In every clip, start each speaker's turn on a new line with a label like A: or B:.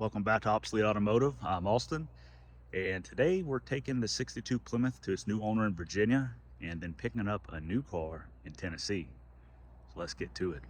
A: Welcome back to Obsolete Automotive. I'm Austin, and today we're taking the 62 Plymouth to its new owner in Virginia and then picking up a new car in Tennessee. So let's get to it.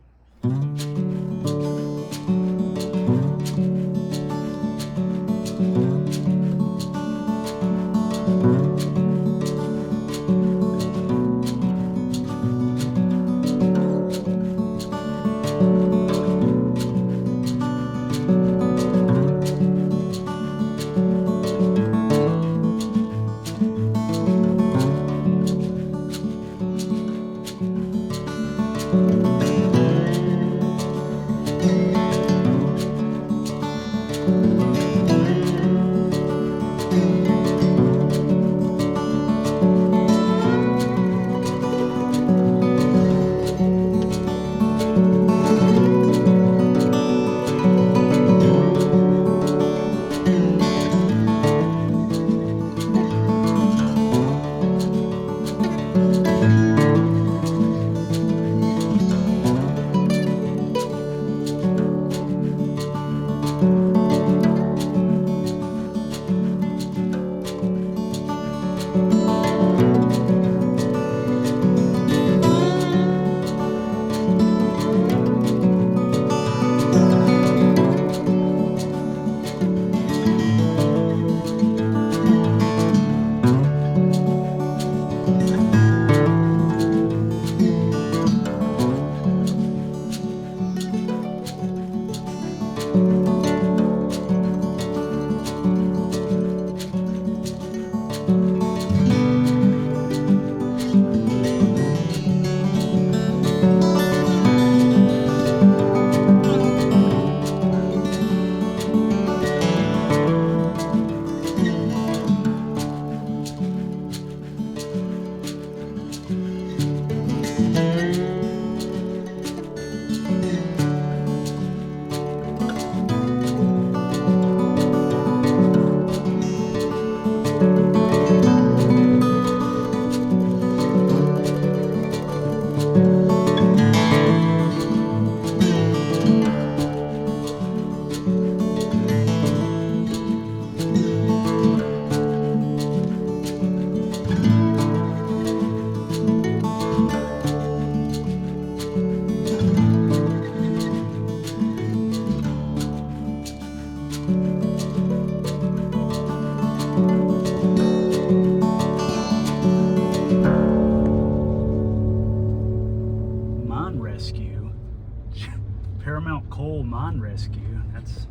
A: Coal Mine Rescue. That's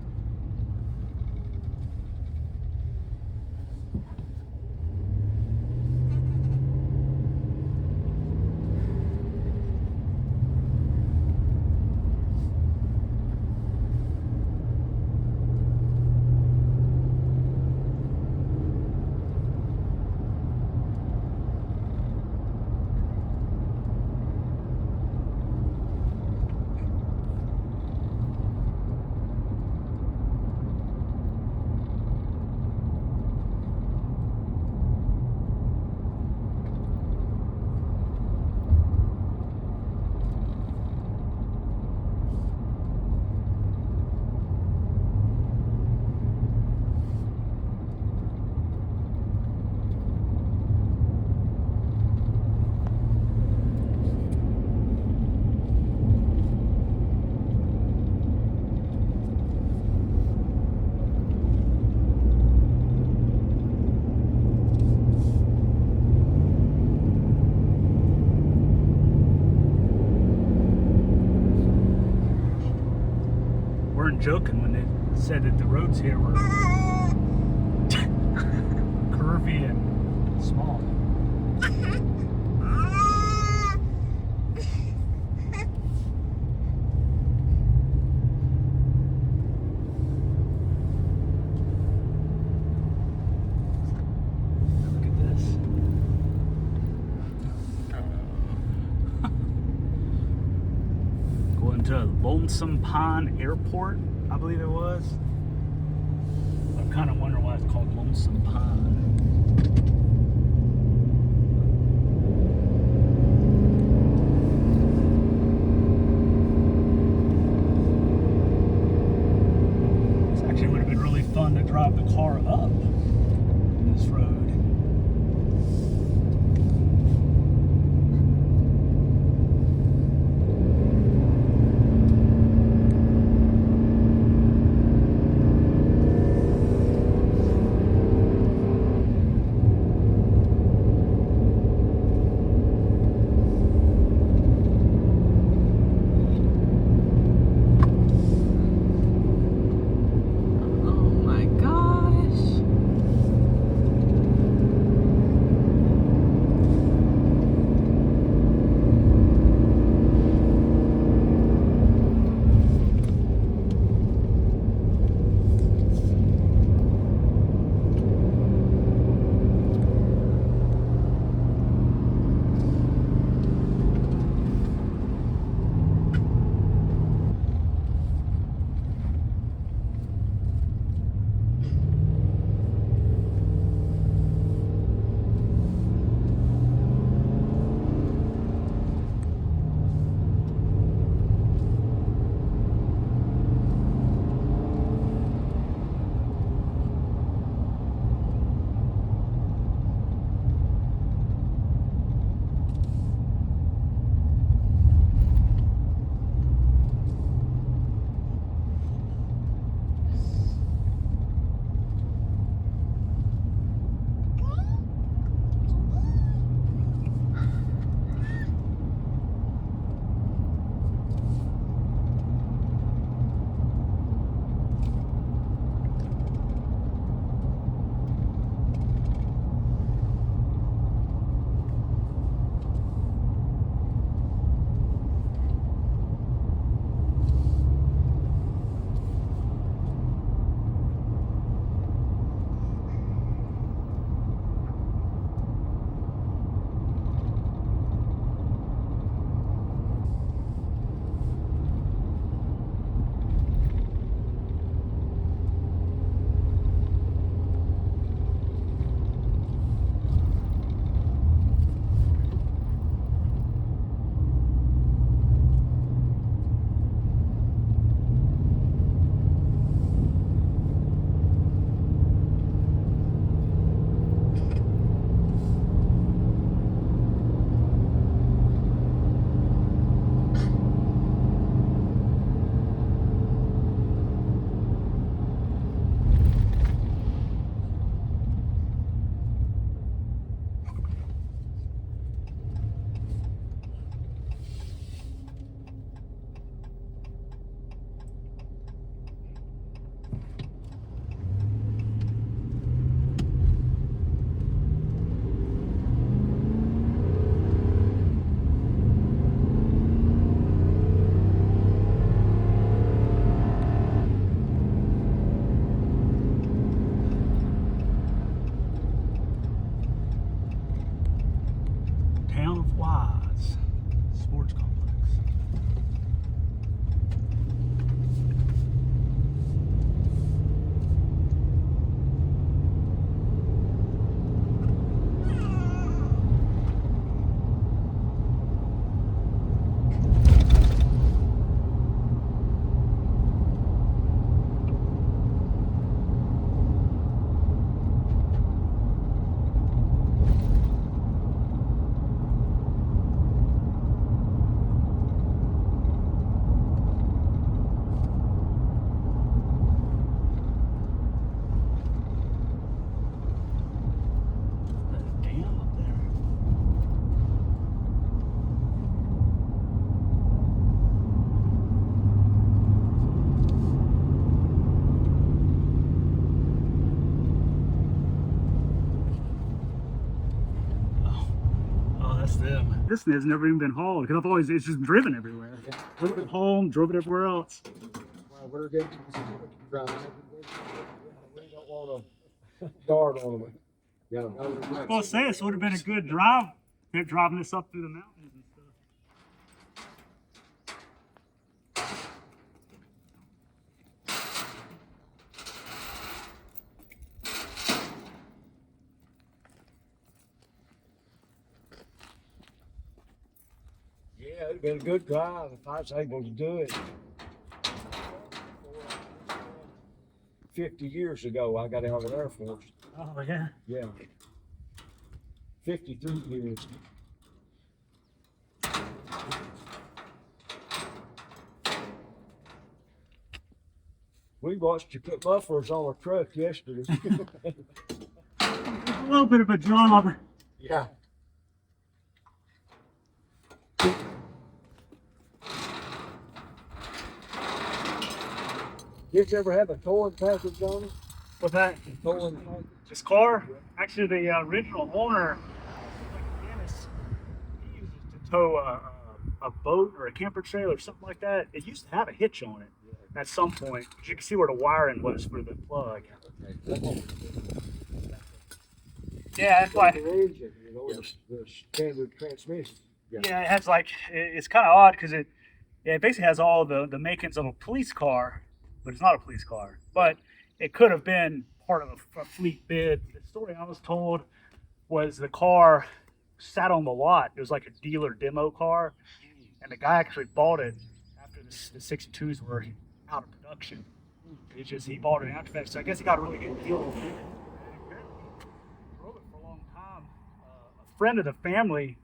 A: weren't joking when they said that the roads here were curvy and small. Look at this. Going to Lonesome Pine Airport, I believe it was. I'm kind of wondering why it's called Lonesome Pine. It's Actually, it would have been really fun to drive the car up this road. Sports complex. This has never even been hauled because it's just driven everywhere. Yeah. Drove it home, drove it everywhere else.
B: Well, we're getting drive. We don't want to guard on them. Yeah.
A: I was going to say this would have been a good drive. They're driving this up through the mountains and stuff.
B: Yeah, it'd been a good drive if I was able to do it. 50 years ago, I got out of the Air Force.
C: Oh, yeah.
B: Yeah. 53 years. We watched you put mufflers on a truck yesterday.
C: A little bit of a job.
B: Yeah. Did you ever have a towing package on it?
C: What's that?
B: Towing package?
C: This car, actually, the original owner, Dennis, he used it to tow a boat or a camper trailer or something like that. It used to have a hitch on it at some point. You can see where the wiring was for the plug. Yeah, that's why.
B: The engine, you know, the standard transmission.
C: Yeah, it has like, it's kind of odd because it basically has all the makings of a police car, but it's not a police car. But it could have been part of a fleet bid. The story I was told was the car sat on the lot. It was like a dealer demo car, and the guy actually bought it after the 62s were out of production. It's just he bought it after that, so I guess he got a really good deal. And apparently, drove it for a long time. A friend of the family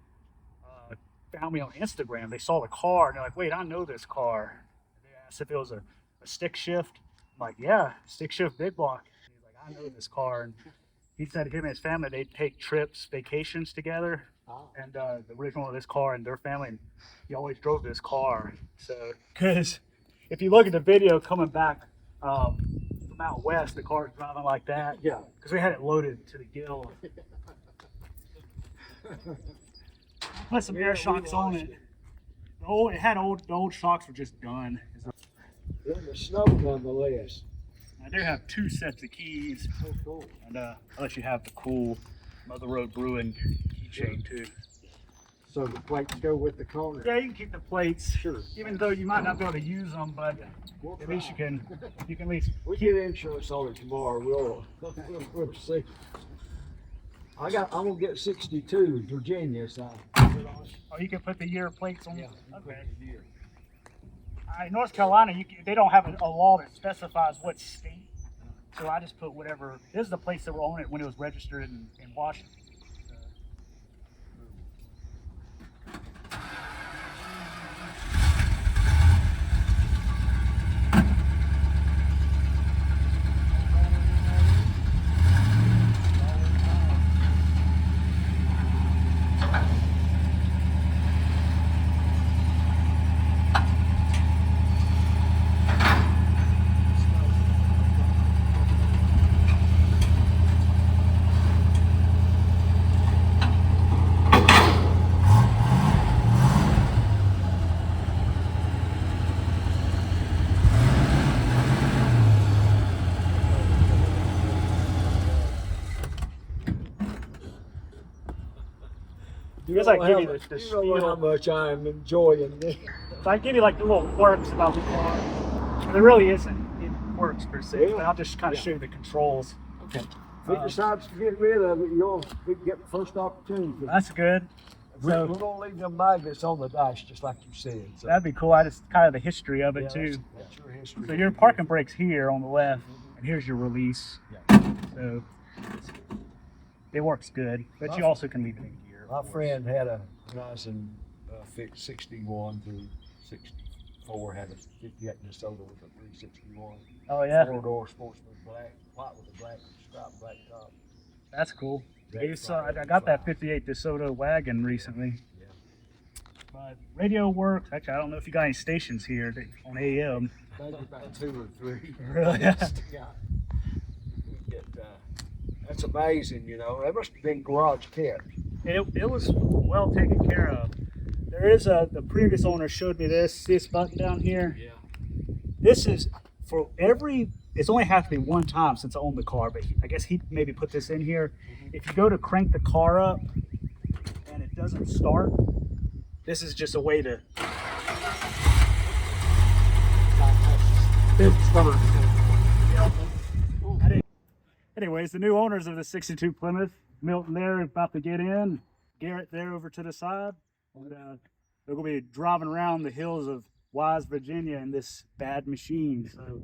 C: found me on Instagram. They saw the car and they're like, "Wait, I know this car." They asked if it was a stick shift. I'm like, "Yeah, stick shift big block." He's like, "I know this car," and he said him and his family they take trips, vacations together. And the original of this car and their family, and he always drove this car. So, because if you look at the video coming back from out west, the car's driving like that.
B: Yeah.
C: Because we had it loaded to the gill. Put some air shocks on it. The old shocks were just done.
B: In the snow, nonetheless.
C: I do have 2 sets of keys.
B: Oh, cool.
C: And I'll let you have the cool Mother Road Brewing keychain too.
B: So the plates go with the car?
C: Yeah, you can keep the plates.
B: Sure.
C: Even though you might not be able to use them, but at least you can at least.
B: We get insurance on it tomorrow. We'll see. I'm gonna get 62 Virginia, so.
C: Oh, you can put the year plates on.
B: Yeah.
C: Okay. North Carolina, they don't have a law that specifies what state, so I just put whatever. This is the place that were on it when it was registered in Washington.
B: You
C: guess
B: don't
C: I give you
B: have-
C: the
B: you don't know how
C: spiel.
B: much I'm enjoying this.
C: So I give you like the little quirks about the car. There really isn't any quirks per se, but I'll just kind of show you the controls.
B: Okay. If he decides to get rid of it, we can get the first opportunity.
C: That's good.
B: We're
C: So
B: gonna leave them magnets on the dash, just like you said. So.
C: that'd be cool. I just kind of the history of it
B: Yeah,
C: too.
B: that's your history.
C: So your parking brake's here on the left, and here's your release.
B: Yeah.
C: So it works good, but you also can leave it in gear.
B: My friend had a nice and fixed 61 through 64, had a 58 Minnesota with a 361.
C: Oh yeah,
B: 4-door sportsman, black, white with a black stripe, black top.
C: that's cool. I got that 58 DeSoto wagon recently.
B: Yeah.
C: But radio works. Actually, I don't know if you got any stations here on AM.
B: Maybe about 2 or 3.
C: Really?
B: Yeah. We get, that's amazing, you know. That must have been garage kept.
C: It was well taken care of. There is the previous owner showed me this button down here.
B: Yeah.
C: This is for it's only have to be one time since I own the car, but I guess he maybe put this in here. If you go to crank the car up and it doesn't start, this is just a way to Anyways, the new owners of the 62 Plymouth, Milton there about to get in, Garrett there over to the side, and they're going to be driving around the hills of Wise, Virginia in this bad machine. So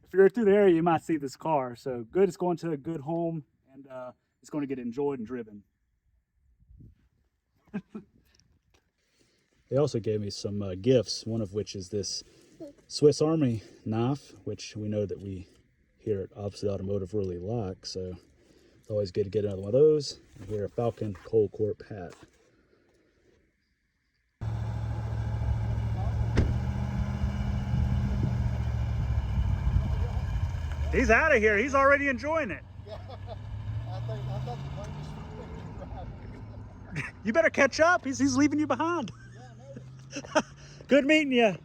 C: if you're through the area, you might see this car. So good, it's going to a good home, and it's going to get enjoyed and driven. They also gave me some gifts, one of which is this Swiss Army knife, which we know that we here at Obsolete Automotive really like. So it's always good to get another one of those. And here, a Falcon Coal Corp hat. He's out of here. He's already enjoying it.
B: Yeah, I thought the plane was driving.
C: You better catch up. He's leaving you behind.
B: Yeah, I know.
C: Good meeting you.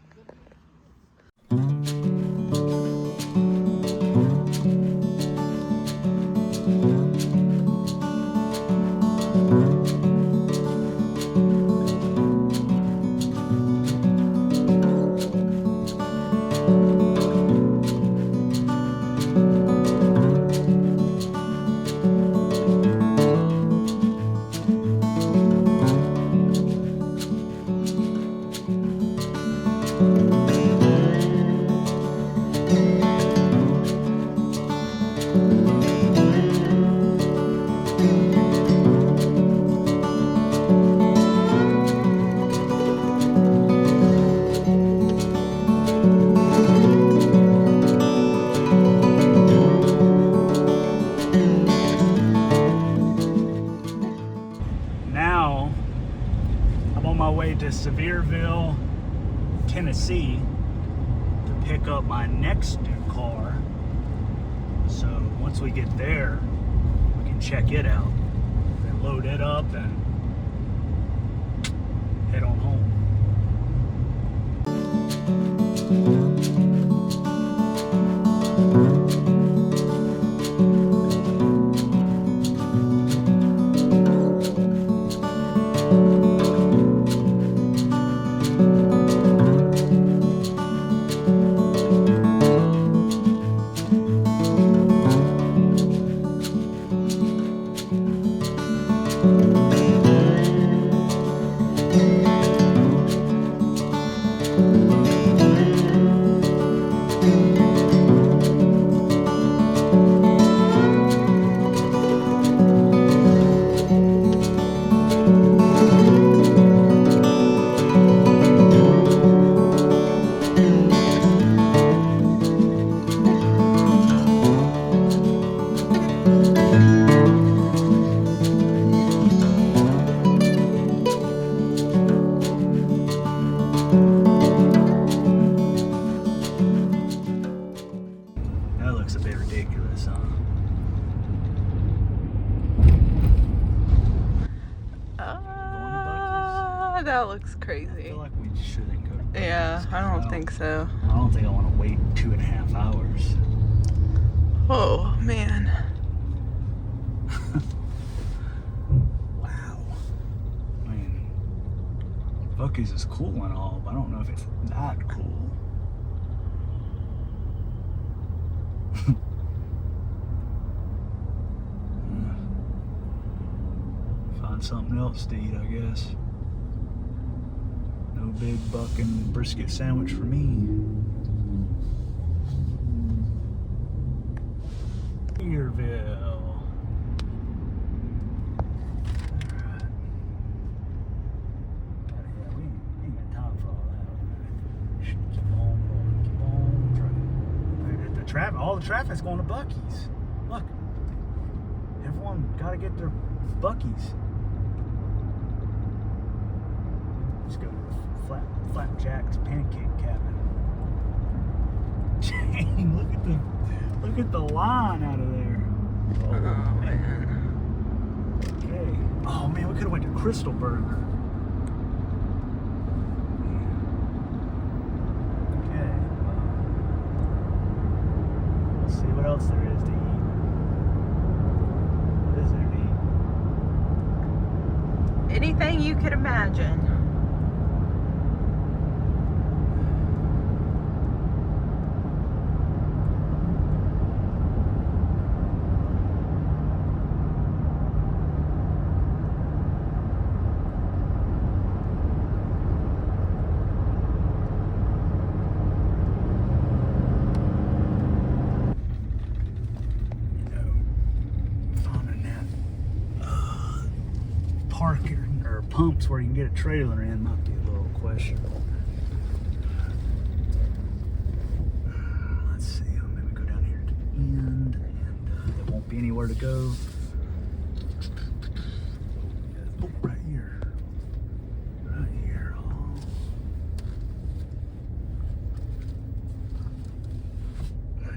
C: Now I'm on my way to Sevierville, Tennessee to pick up my next new car. So once we get there, we can check it out and load it up and head on home. That looks a bit ridiculous, huh?
D: That looks
C: I
D: crazy.
C: feel like we shouldn't go to Buc-ee's.
D: Yeah, I don't think so.
C: I don't think I want to wait 2.5 hours.
D: Oh, man.
C: Wow. I mean, Buc-ee's is cool and all, but I don't know if it's that cool. Find something else to eat, I guess. No big buck and brisket sandwich for me. Sevierville. Alright. Yeah, we ain't got time for all that. Should keep on going, keep on trucking. The traffic, all the traffic's going to Buc-ee's. Look. Everyone gotta get their Buc-ee's. Let's go to the Flapjack's pancake cabinet. Dang, look at the line out of there.
D: Oh, man.
C: Okay. Oh man, we could have went to Crystal Burger. Okay. Let's see what else there is to eat. What is there to eat?
D: Anything you could imagine.
C: pumps where you can get a trailer in might be a little questionable. Let's see, I'll maybe go down here to the end, and there won't be anywhere to go. Oh, right here. Right here. Oh.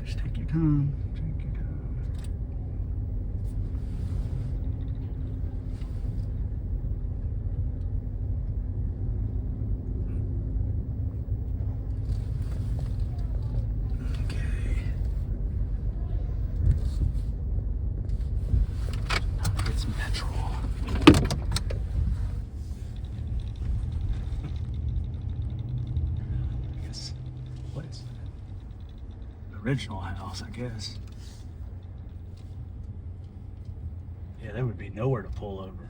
C: Just take your time. Take your time. Okay. Now to get some petrol. I guess, what is that? Original house, I guess. Yeah, there would be nowhere to pull over.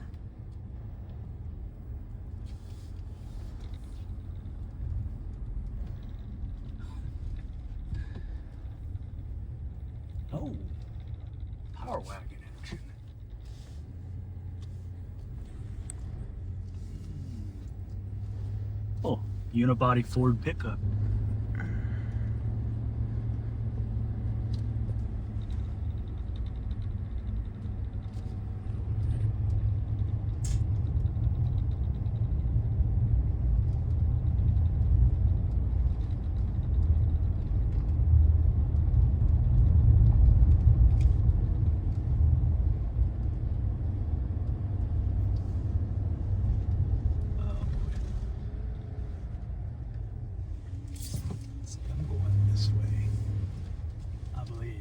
C: Oh, power wagon action. Oh, unibody Ford pickup. I'm going this way, I believe.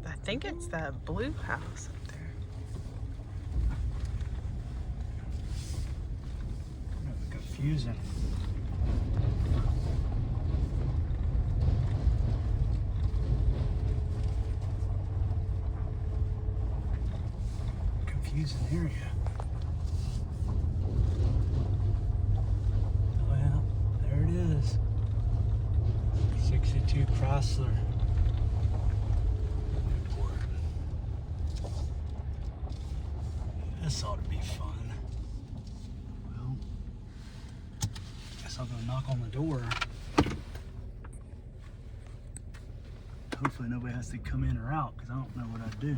D: I think it's that blue house up there.
C: Confusing. Confusing area. Well, there it is. 62 Chrysler. Newport. This ought to be fun. Well, guess I'll go knock on the door. Hopefully nobody has to come in or out, because I don't know what I'd do.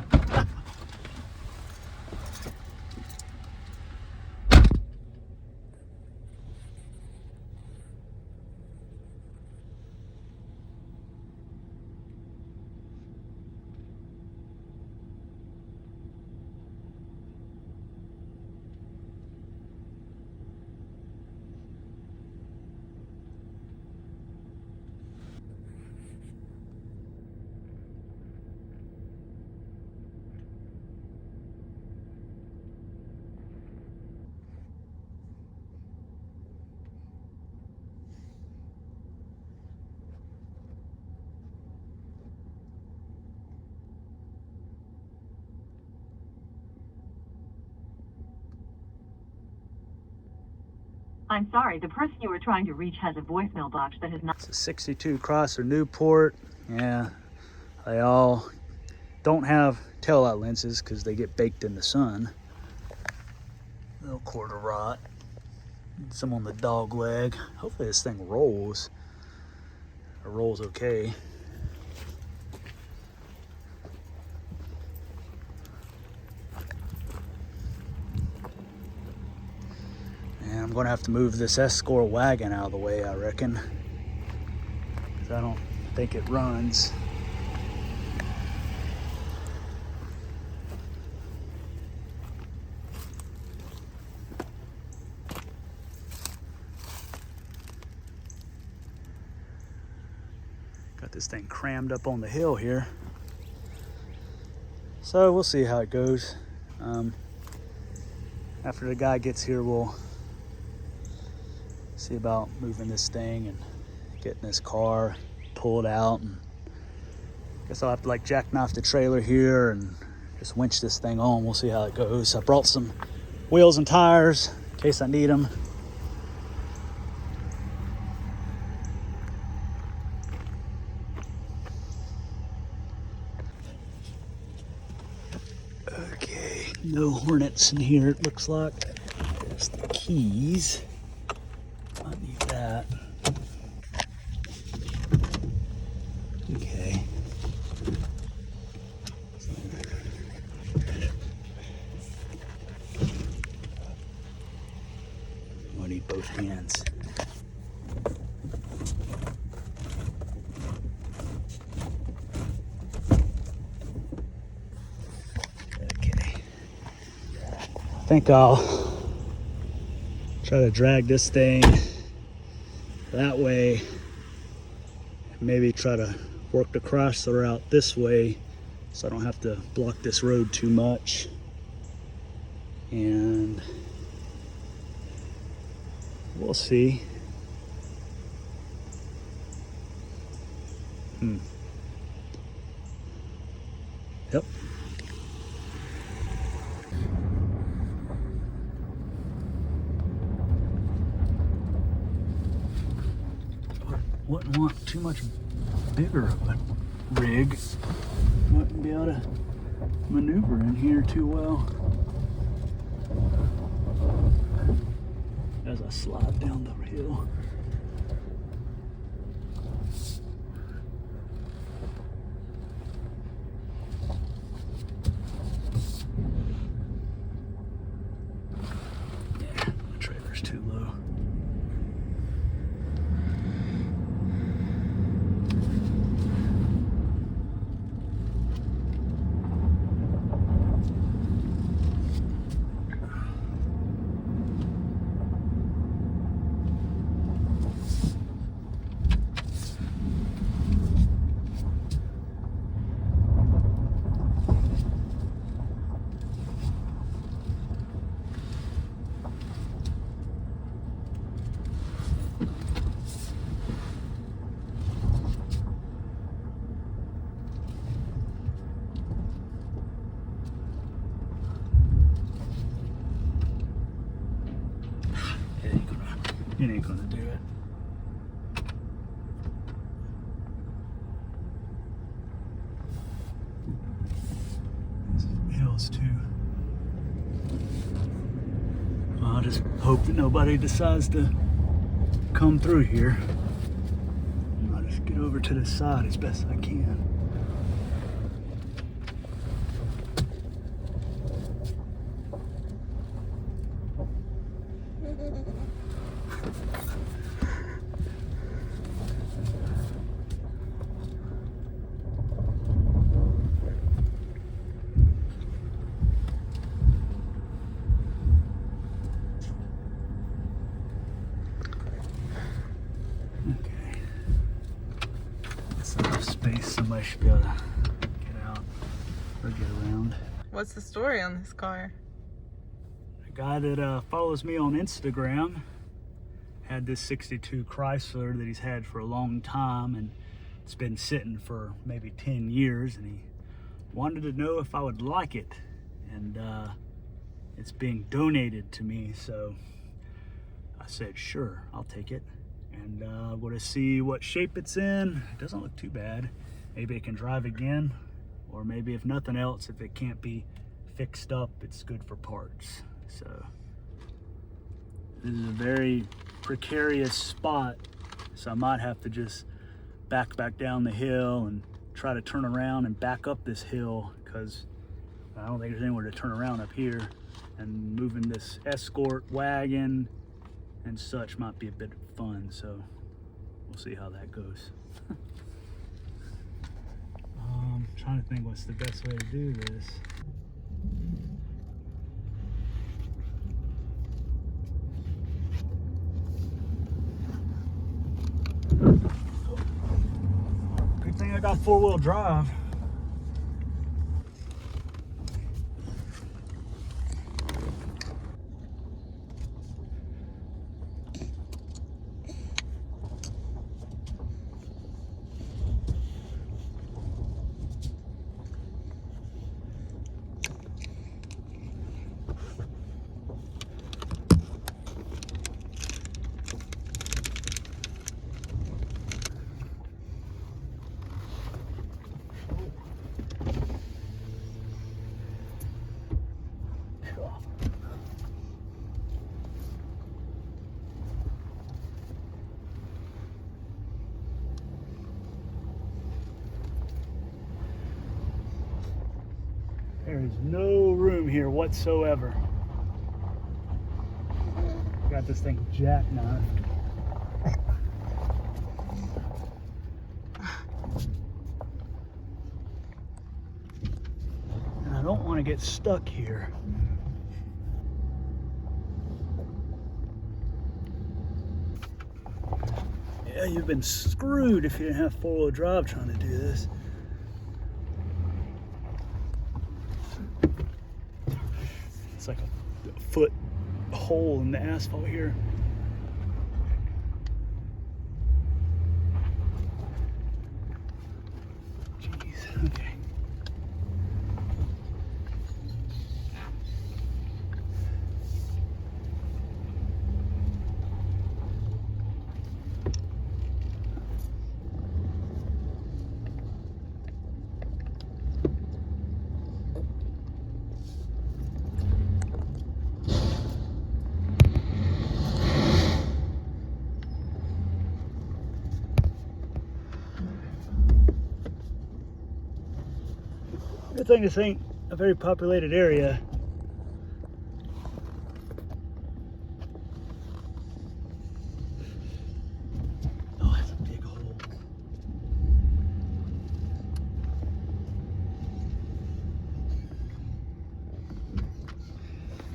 E: I'm sorry, the person you were trying to reach has a voicemail box that has not.
C: It's a 62 Chrysler Newport. Yeah, they all don't have taillight lenses because they get baked in the sun. Little quarter rot. Some on the dog leg. Hopefully this thing rolls. It rolls okay. And I'm gonna have to move this Escort wagon out of the way, I reckon. 'Cause I don't think it runs. Got this thing crammed up on the hill here. So we'll see how it goes. After the guy gets here, we'll see about moving this thing and getting this car
A: pull it out. And guess I'll have to like jackknife the trailer here and just winch this thing on. We'll see how it goes. I brought some wheels and tires in case I need them. Okay, no Hornets in here, it looks like. There's the keys. I need that. Okay. I need both hands. Okay. I think I'll try to drag this thing that way. Maybe try to work the Chrysler out this way so I don't have to block this road too much. And we'll see. Yep. Wouldn't want too much bigger of a rig. Wouldn't be able to maneuver in here too well as I slide down the hill. Yeah, the trailer's too low. It ain't gonna do it. These hills too. I'll just hope that nobody decides to come through here. I'll just get over to the side as best I can. Space, somebody should be able to get out or get around.
D: What's the story on this car?
A: A guy that follows me on Instagram had this 62 Chrysler that he's had for a long time, and it's been sitting for maybe 10 years, and he wanted to know if I would like it, and it's being donated to me, so I said sure, I'll take it. And I'm going to see what shape it's in. It doesn't look too bad. Maybe it can drive again, or maybe if nothing else, if it can't be fixed up, it's good for parts. So this is a very precarious spot, so I might have to just back down the hill and try to turn around and back up this hill, because I don't think there's anywhere to turn around up here, and moving this Escort wagon and such might be a bit of fun, so we'll see how that goes. I'm trying to think what's the best way to do this. Good thing I got four-wheel drive. is no room here whatsoever. Got this thing jackknifed. And I don't want to get stuck here. Yeah, you've been screwed if you didn't have four-wheel drive trying to do this. It's like a foot hole in the asphalt here. Jeez, okay. Good thing this ain't a very populated area. Oh, that's a big hole.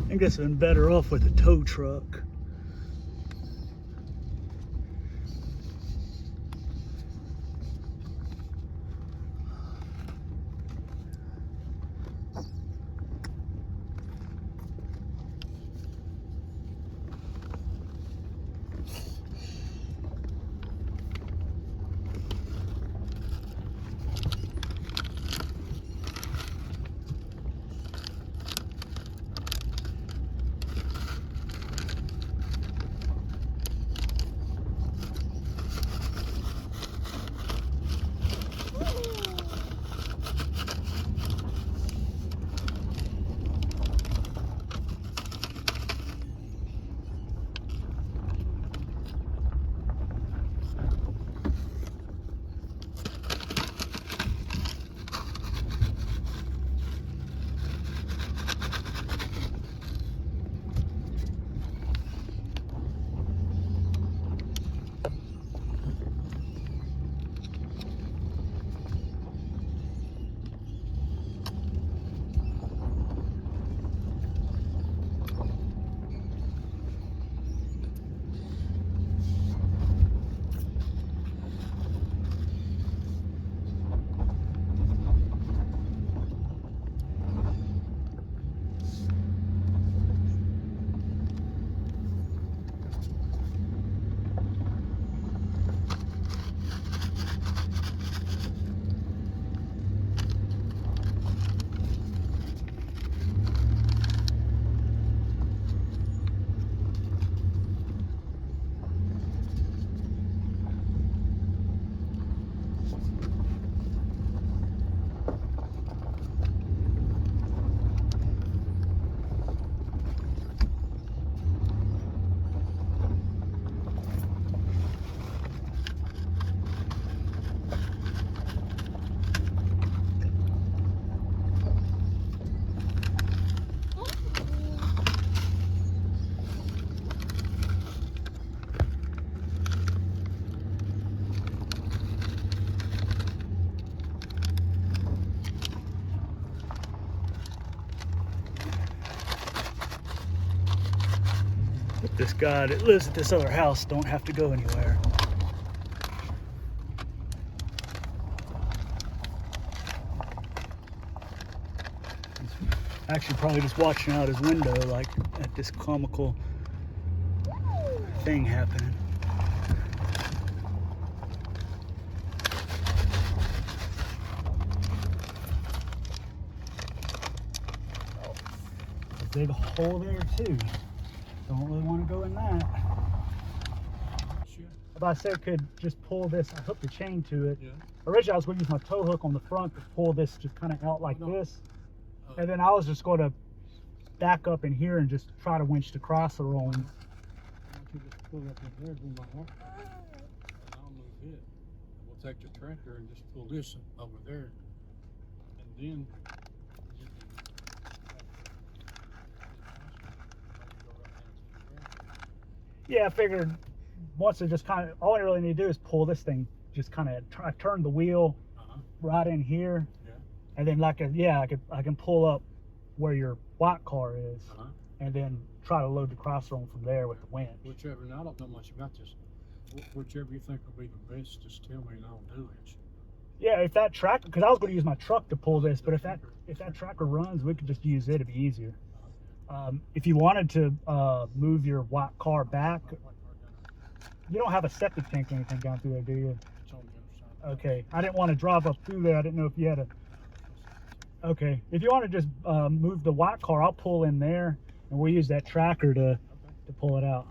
A: I think this would have been better off with a tow truck. This guy that lives at this other house don't have to go anywhere. He's actually probably just watching out his window like at this comical thing happening. A big hole there too. Don't really want to go in that. If I said could just pull this, I hooked the chain to it.
F: Yeah.
A: Originally I was going to use my tow hook on the front to pull this just kind of out like this. And then I was just going to back up in here and just try to winch the Chrysler on.
F: Why don't you just pull up in there, do my walk, and I'll move it. We'll take the tractor and just pull this over there, and then
C: Yeah, I figured once it just kind of, all I really need to do is pull this thing, just kind of, I turn the wheel right in here, and then I can pull up where your white car is, and then try to load the Chrysler on from there with the winch.
F: Whichever, and I don't know much about this. Whichever you think will be the best, just tell me and I'll do it.
C: Yeah, if that tracker, because I was going to use my truck to pull this, but if that tracker runs, we could just use it. It'd be easier. If you wanted to move your white car back, you don't have a septic tank or anything down through there, do you?
F: It's on the other side.
C: Okay, I didn't want to drive up through there. I didn't know if you had a. Okay, if you want to just move the white car, I'll pull in there, and we'll use that tracker to pull it out.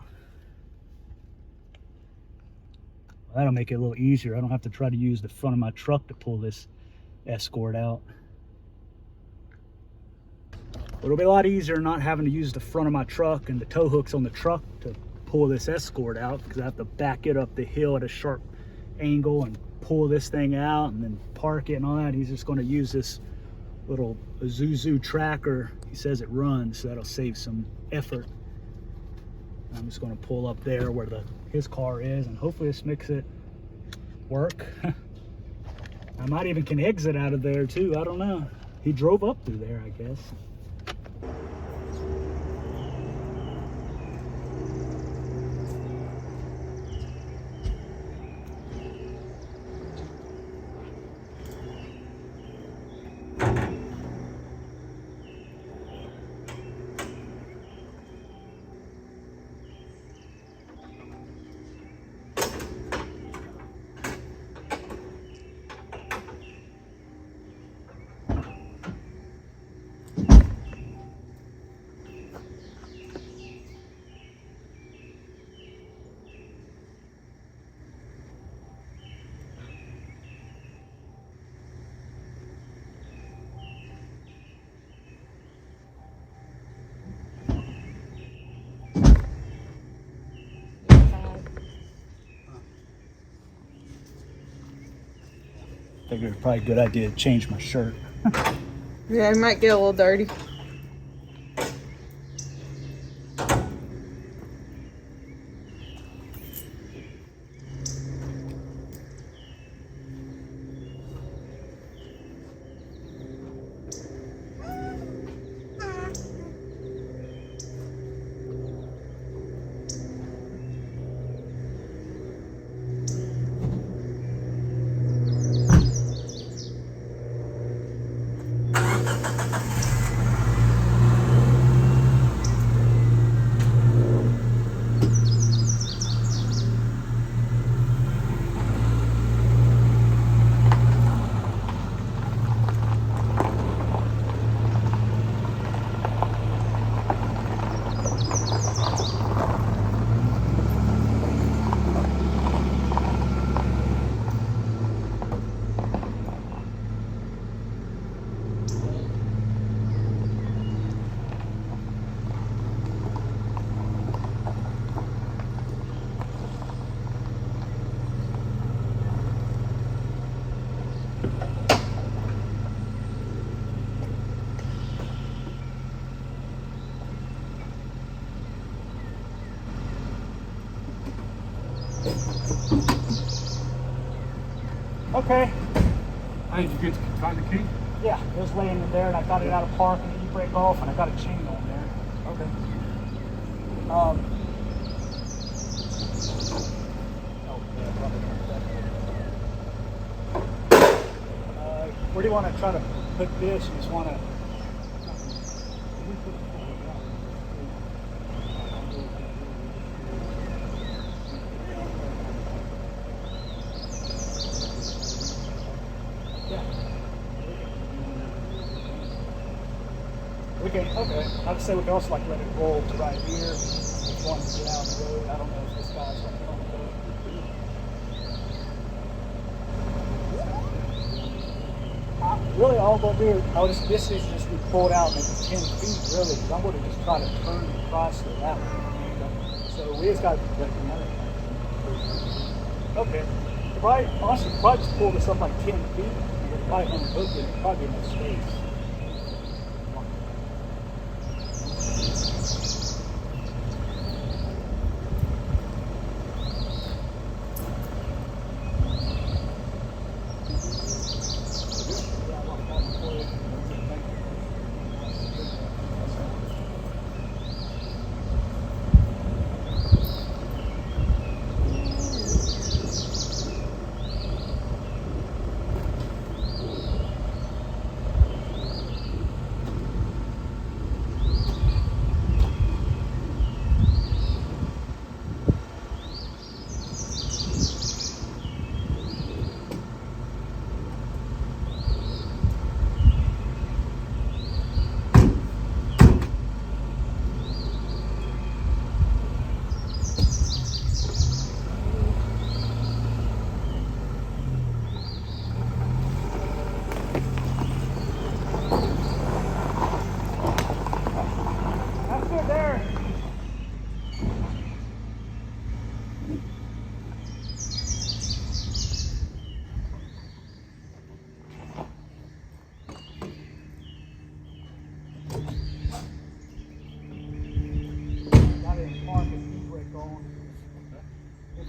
C: Well, that'll make it a little easier. I don't have to try to use the front of my truck to pull this Escort out. It'll be a lot easier not having to use the front of my truck and the tow hooks on the truck to pull this Escort out, because I have to back it up the hill at a sharp angle and pull this thing out and then park it and all that. He's just going to use this little Isuzu tracker. He says it runs, so that'll save some effort. I'm just going to pull up there where his car is, and hopefully this makes it work. I might even can exit out of there too. I don't know. He drove up through there, I guess. Figured it's probably a good idea to change my shirt.
D: Yeah, it might get a little dirty.
C: Okay.
F: Hey, did you find the key?
C: Yeah, it was laying in there, and I got it out of park, and the e-brake off, and I got a chain on there.
F: Okay.
C: Where do you want to try to put this? You just want to. We can, okay. I would say we can also like let it roll to right here. If you want to get out on the road. I don't know if this guy's going to come on the road. Really, all I'm going to do, this is just be pulled out maybe 10 feet, really, because I'm going to just try to turn the Chrysler that way. So we just got to break another thing. Okay. Honestly, probably just pull this up like 10 feet. We'll probably unhook it. It'll probably be enough space.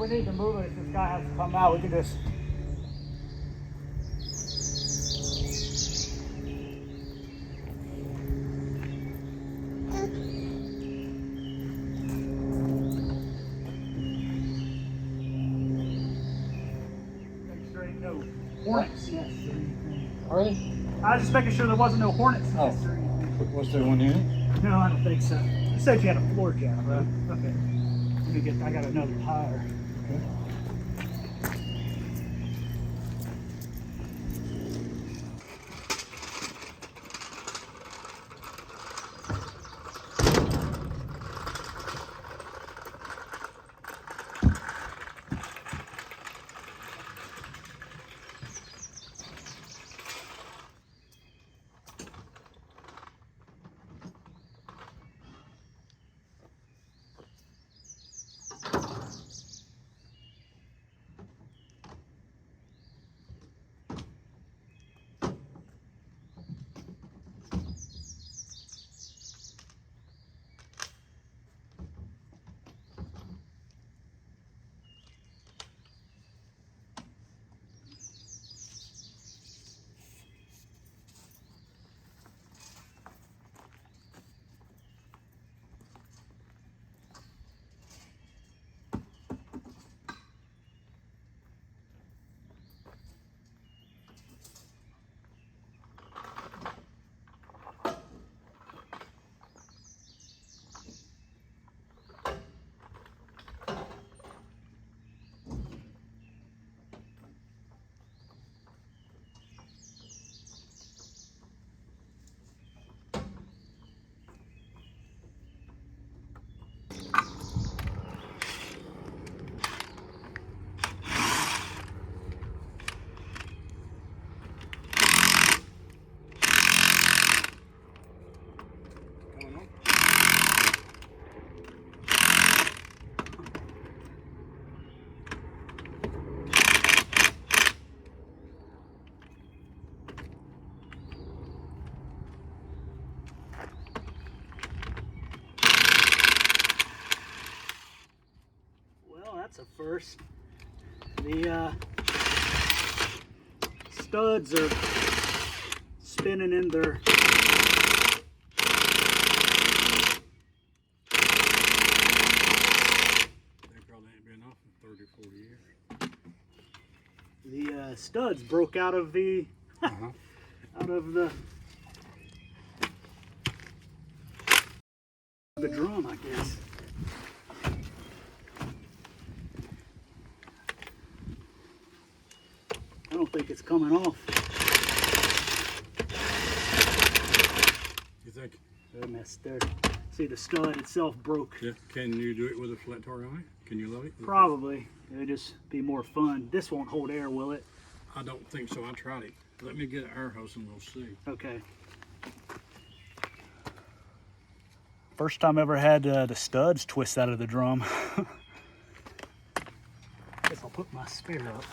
C: If we need to move it, if this guy has to come out, we can just. Make sure ain't no hornets nests or anything.
F: Are they?
C: I was just making sure there wasn't no hornets nests or anything.
F: Was there one in it?
C: No, I don't think so. You said you had a floor jack, right? Okay. Let me get. I got another tire. That's a first. The studs are spinning in their
F: They probably ain't been off in 30, 40 years.
C: the studs broke out of the out of the drum, I guess. I don't think it's coming off.
F: You think?
C: They're messed there. See, the stud itself broke.
F: Yeah. Can you do it with a flat tire on it? Can you load it?
C: Probably. It would just be more fun. This won't hold air, will it?
F: I don't think so. I tried it. Let me get an air hose and we'll see.
C: Okay. First time ever had the studs twist out of the drum. Guess I'll put my spare up.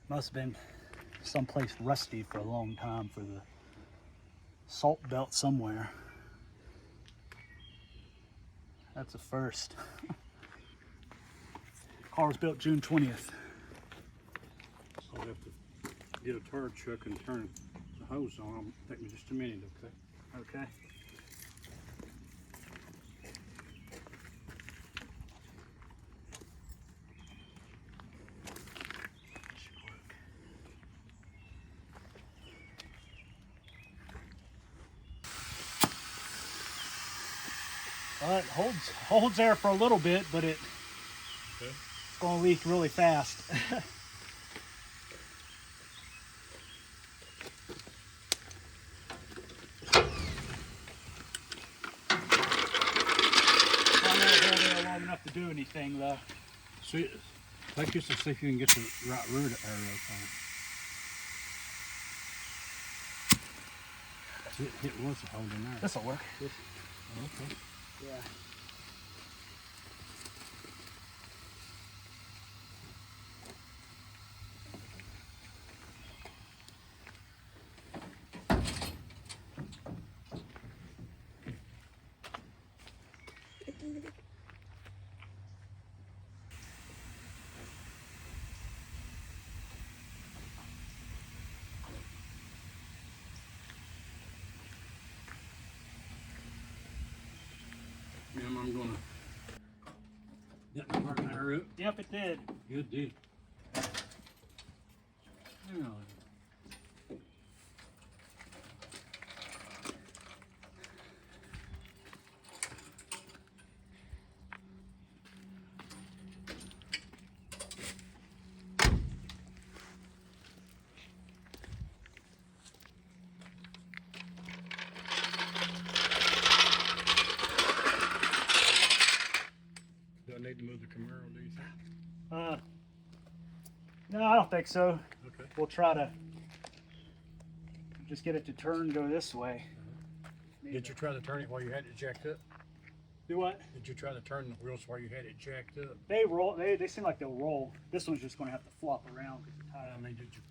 C: Must have been someplace rusty for a long time for the salt belt somewhere. That's a first. Car was built June 20th.
F: I'll have to get a turd chuck and turn the hose on. Take me just a minute, okay?
C: Okay. Well, it holds there for a little bit, but it's going to leak really fast. Probably not hold there long enough to do anything, though.
F: See, take this to see if you can get the right root area on it. It was holding there.
C: This'll work.
B: Okay.
C: Yeah.
F: Ma'am, I'm gonna. Got the mark there up.
C: Yep, it did.
F: Good deal. Now, do I need to move the Camaro, do you think?
C: No, I don't think so.
F: Okay.
C: We'll try to just get it to turn, go this way.
F: Did you try to turn it while you had it jacked up?
C: Do what?
F: Did you try to turn the wheels while you had it jacked up?
C: They roll. They seem like they'll roll. This one's just going to have to flop around because the tire.
F: I mean, did you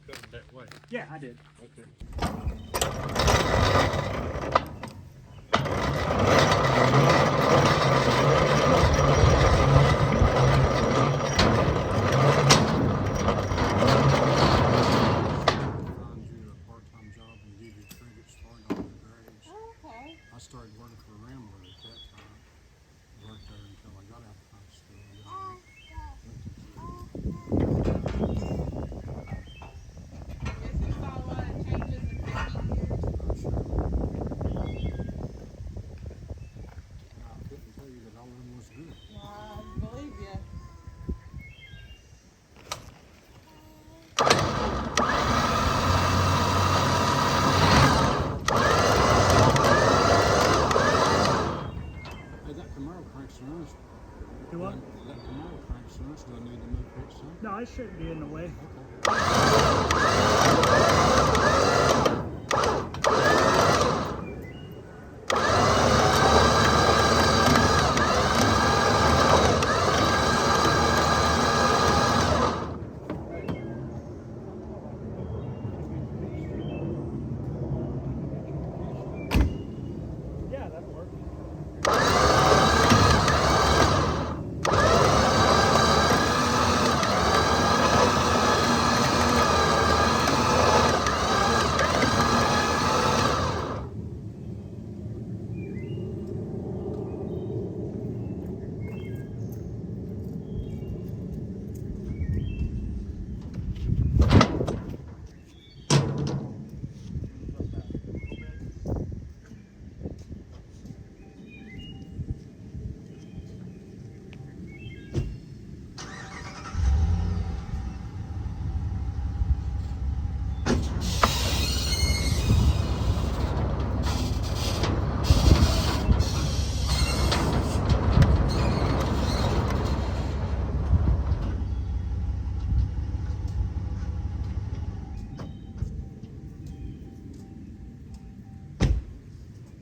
F: cut it that way?
C: Yeah, I did.
F: Okay. Find you a part-time job and give you credits for it on the grades.
D: Okay.
F: I started working for Rambler at that time. Worked there until I got out of high school.
D: Guess you saw a lot of changes in 15 years.
F: I couldn't tell you that all of them was good.
D: I believe you.
F: Hey, that Camaro cranks runs.
C: Do what?
F: That Camaro cranks runs. Do I need to move it some?
C: No, it shouldn't be in the way. Yeah, that'll work.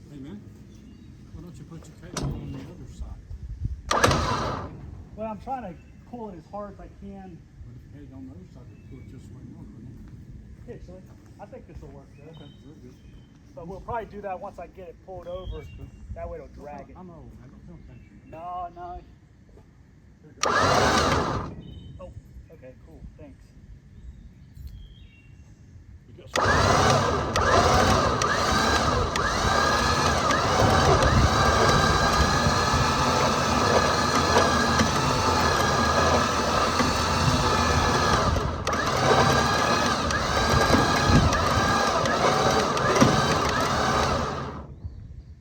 F: Hey man, why don't you put your cable on the other side?
C: Well, I'm trying to pull it as hard as I can.
F: But if you had it on the other side, it'd pull it just way more, wouldn't it?
C: Actually, I think this will work though.
F: Okay, real good.
C: But we'll probably do that once I get it pulled over. That way it'll drag it.
F: I'm old, man. Don't feel thank you.
C: No, no. Oh, okay, cool. Thanks.
F: You got some.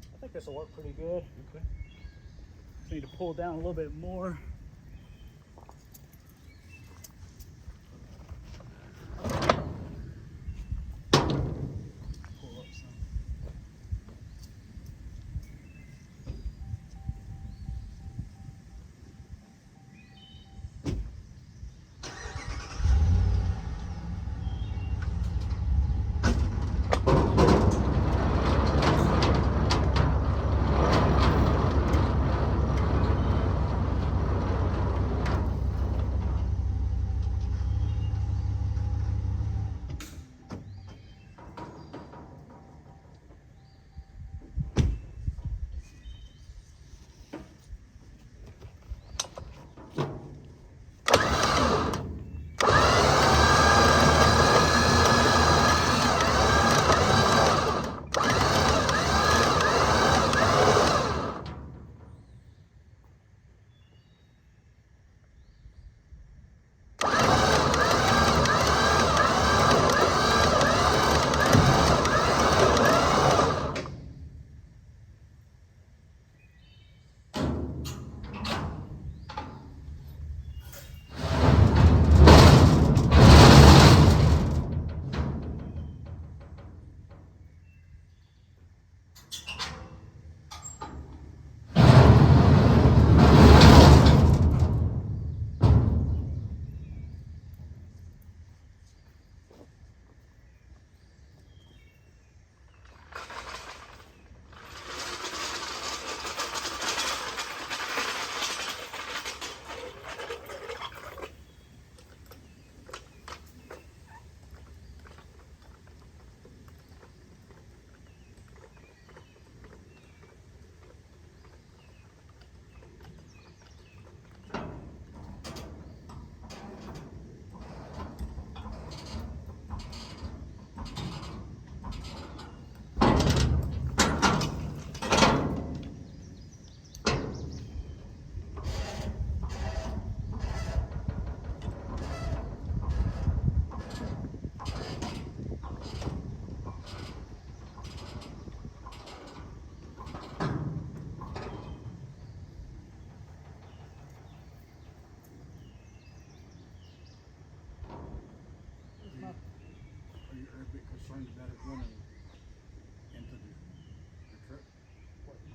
C: I think this will work pretty good.
F: Okay.
C: Just need to pull down a little bit more. Pull up some.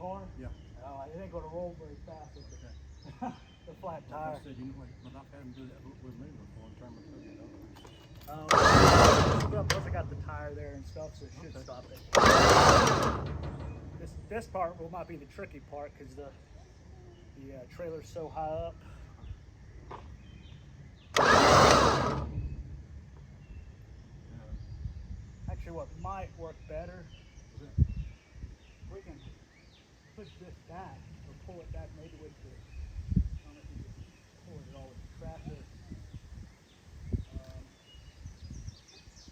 C: car?
F: Yeah.
C: It ain't gonna roll very fast with the flat
F: Like
C: tire.
F: I said, you know, but I've had them do that with me before and turn my truck it over.
C: Well, plus I got the tire there and stuff, so it should
F: Okay.
C: stop it. This part will not be the tricky part because the trailer's so high up. Actually, what might work better, we can push this back or pull it back maybe with the, I don't know if you can pull it at all with the tractor.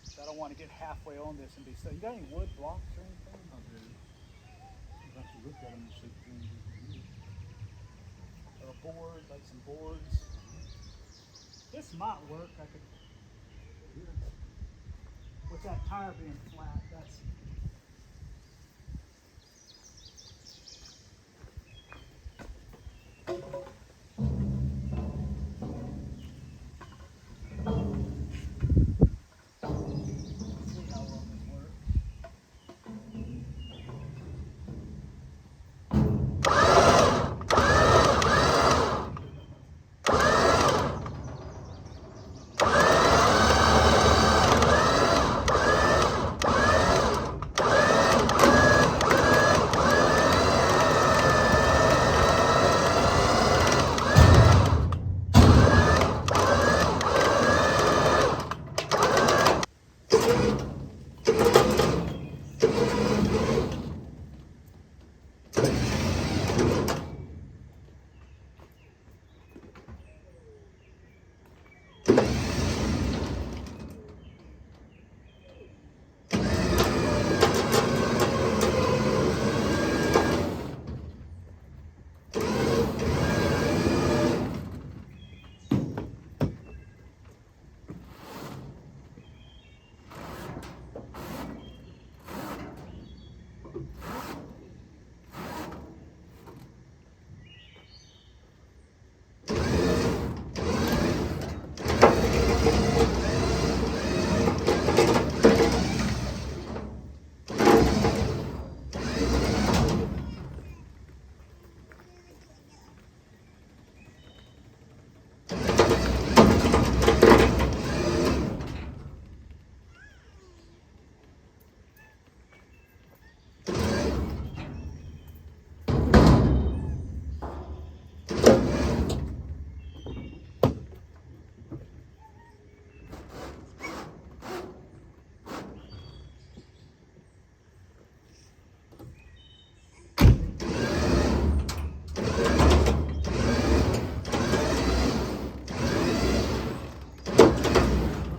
C: So I don't want to get halfway on this and be so. You got any wood blocks or anything?
F: I do. You have to look at them and see things you can use.
C: Or a board, like some boards. This might work. I could, with that tire being flat, that's. See how well this works.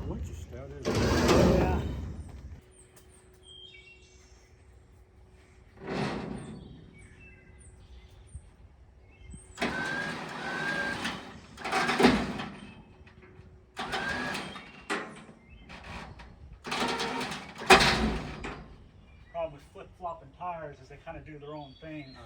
F: Winch is stout, isn't it?
C: Yeah. Problem with flip-flopping tires is they kind of do their own thing.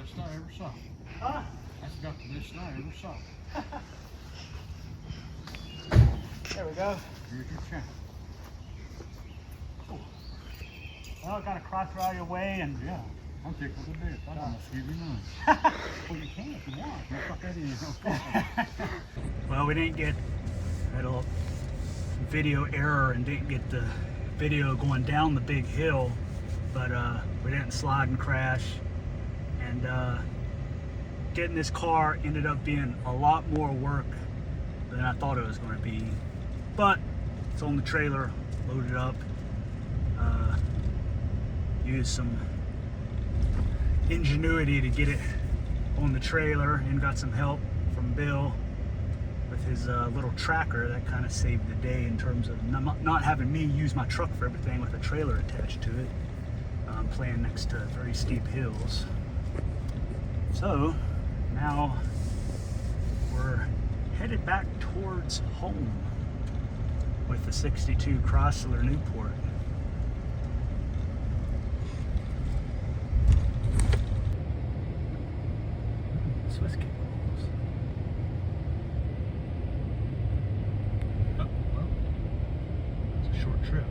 F: best I ever saw.
C: Huh?
F: That's got the best I ever saw.
C: There we go.
F: Here's your check.
C: Well, I got to cross out of your way and
F: Yeah, I'm tickled to death. I'm gonna give you none.
C: well, you can if you want.
F: Now fuck that in.
A: Well, we didn't get that little video error and didn't get the video going down the big hill, but we didn't slide and crash. And getting this car ended up being a lot more work than I thought it was going to be. But it's on the trailer, loaded up. Used some ingenuity to get it on the trailer and got some help from Bill with his little tracker. That kind of saved the day in terms of not having me use my truck for everything with a trailer attached to it. Playing next to very steep hills. So now we're headed back towards home with the 62 Chrysler Newport. Swiss kick balls. Oh, well, it's a short trip.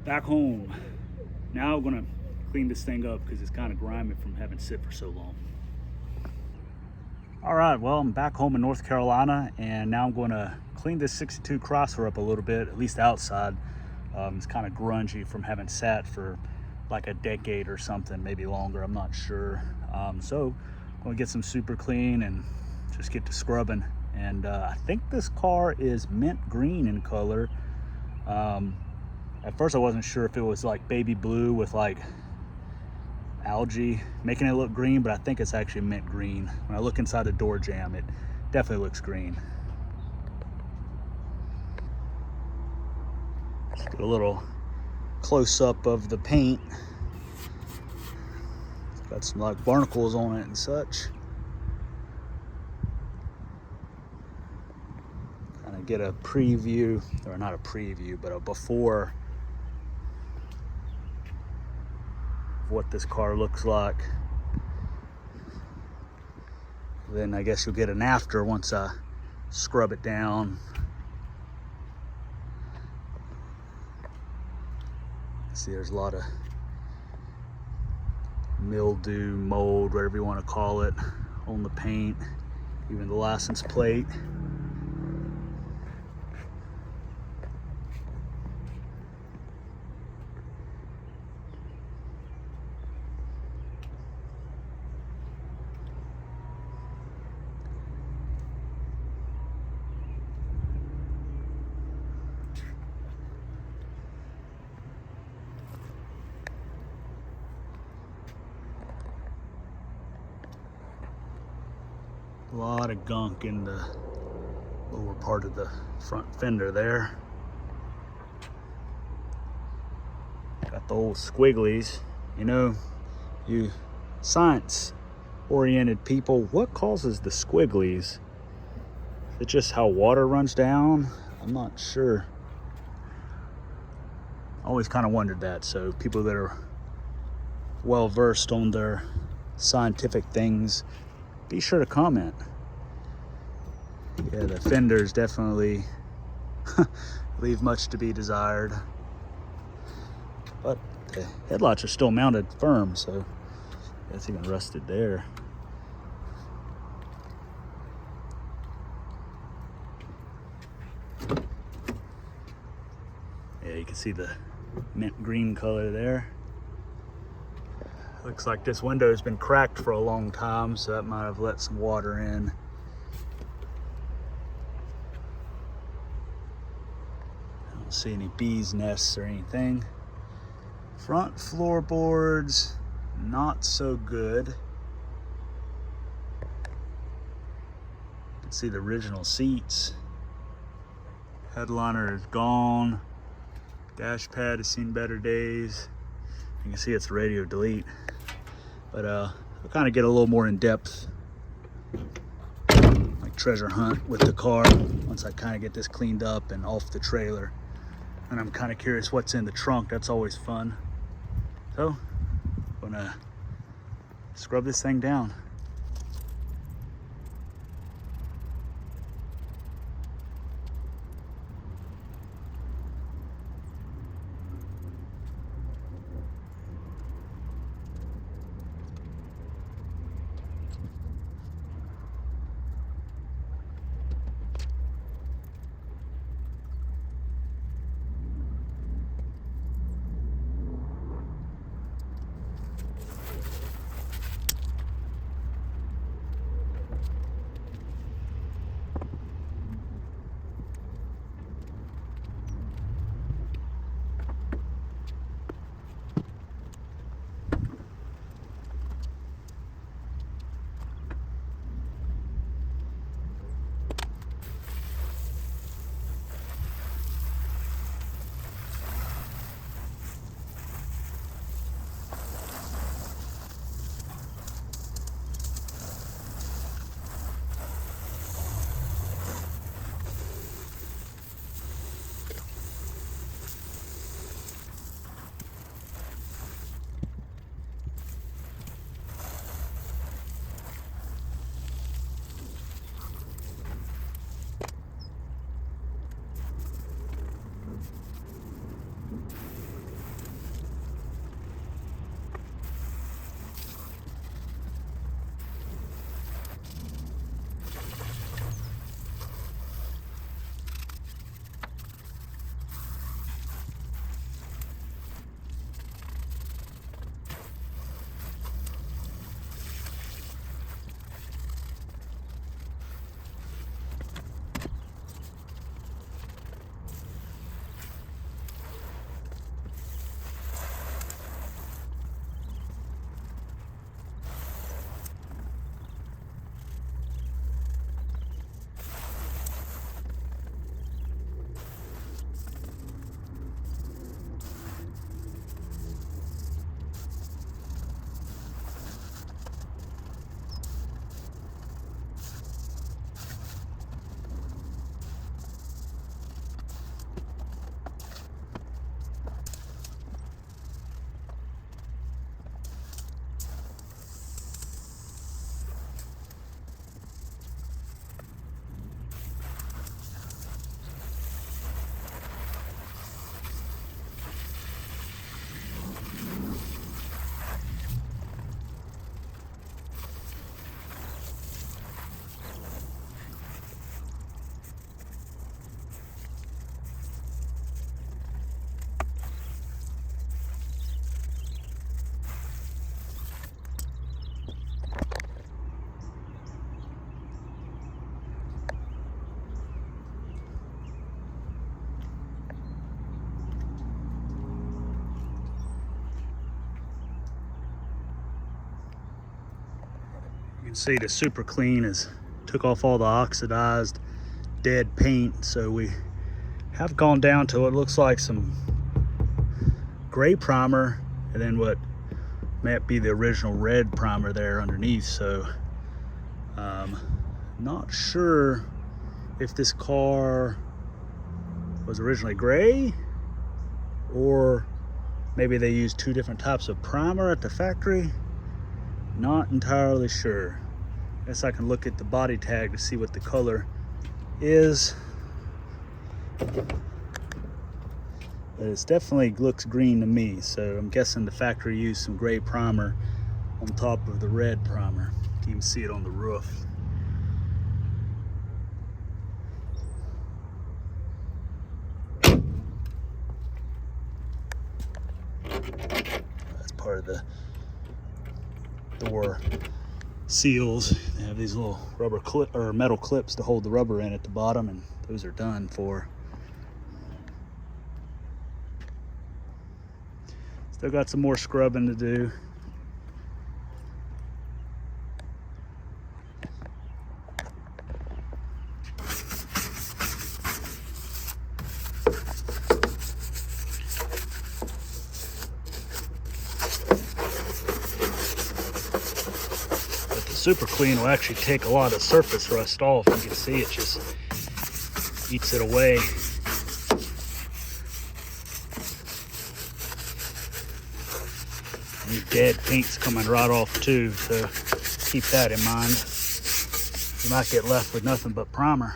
A: Back home. Now I'm gonna clean this thing up because it's kind of grimy from having sit for so long. All right, well, I'm back home in North Carolina, and now I'm gonna clean this 62 Chrysler up a little bit, at least outside. It's kind of grungy from having sat for like a decade or something, maybe longer, I'm not sure. So I'm gonna get some super clean and just get to scrubbing. And I think this car is mint green in color. At first I wasn't sure if it was like baby blue with like algae making it look green, but I think it's actually mint green. When I look inside the door jamb, it definitely looks green. Get a little close-up of the paint. It's got some like barnacles on it and such. get a preview, or not a preview, but a before of what this car looks like. Then I guess you'll get an after once I scrub it down. See, there's a lot of mildew, mold, whatever you want to call it, on the paint, even the license plate. A lot of gunk in the lower part of the front fender there. Got the old squigglies. You know, you science-oriented people, what causes the squigglies? Is it just how water runs down? I'm not sure. I always kind of wondered that. So people that are well versed on their scientific things, be sure to comment. Yeah, the fenders definitely leave much to be desired. But the headlights are still mounted firm, so that's even rusted there. Yeah, you can see the mint green color there. Looks like this window has been cracked for a long time, so that might have let some water in. I don't see any bees' nests or anything. Front floorboards, not so good. You can see the original seats. Headliner is gone. Dash pad has seen better days. You can see it's radio delete. But I'll kind of get a little more in depth, like treasure hunt with the car, once I kind of get this cleaned up and off the trailer. And I'm kind of curious what's in the trunk. That's always fun. So I'm gonna scrub this thing down. See, the super clean has took off all the oxidized dead paint, so we have gone down to what looks like some gray primer and then what might be the original red primer there underneath. So not sure if this car was originally gray or maybe they used two different types of primer at the factory. Not entirely sure. Guess I can look at the body tag to see what the color is. But it definitely looks green to me, so I'm guessing the factory used some gray primer on top of the red primer. You can even see it on the roof. That's part of the door seals. They have these little rubber clip or metal clips to hold the rubber in at the bottom, and those are done for. Still got some more scrubbing to do. Super clean will actually take a lot of surface rust off. You can see it just eats it away. Any dead paint's coming right off too, so keep that in mind. You might get left with nothing but primer.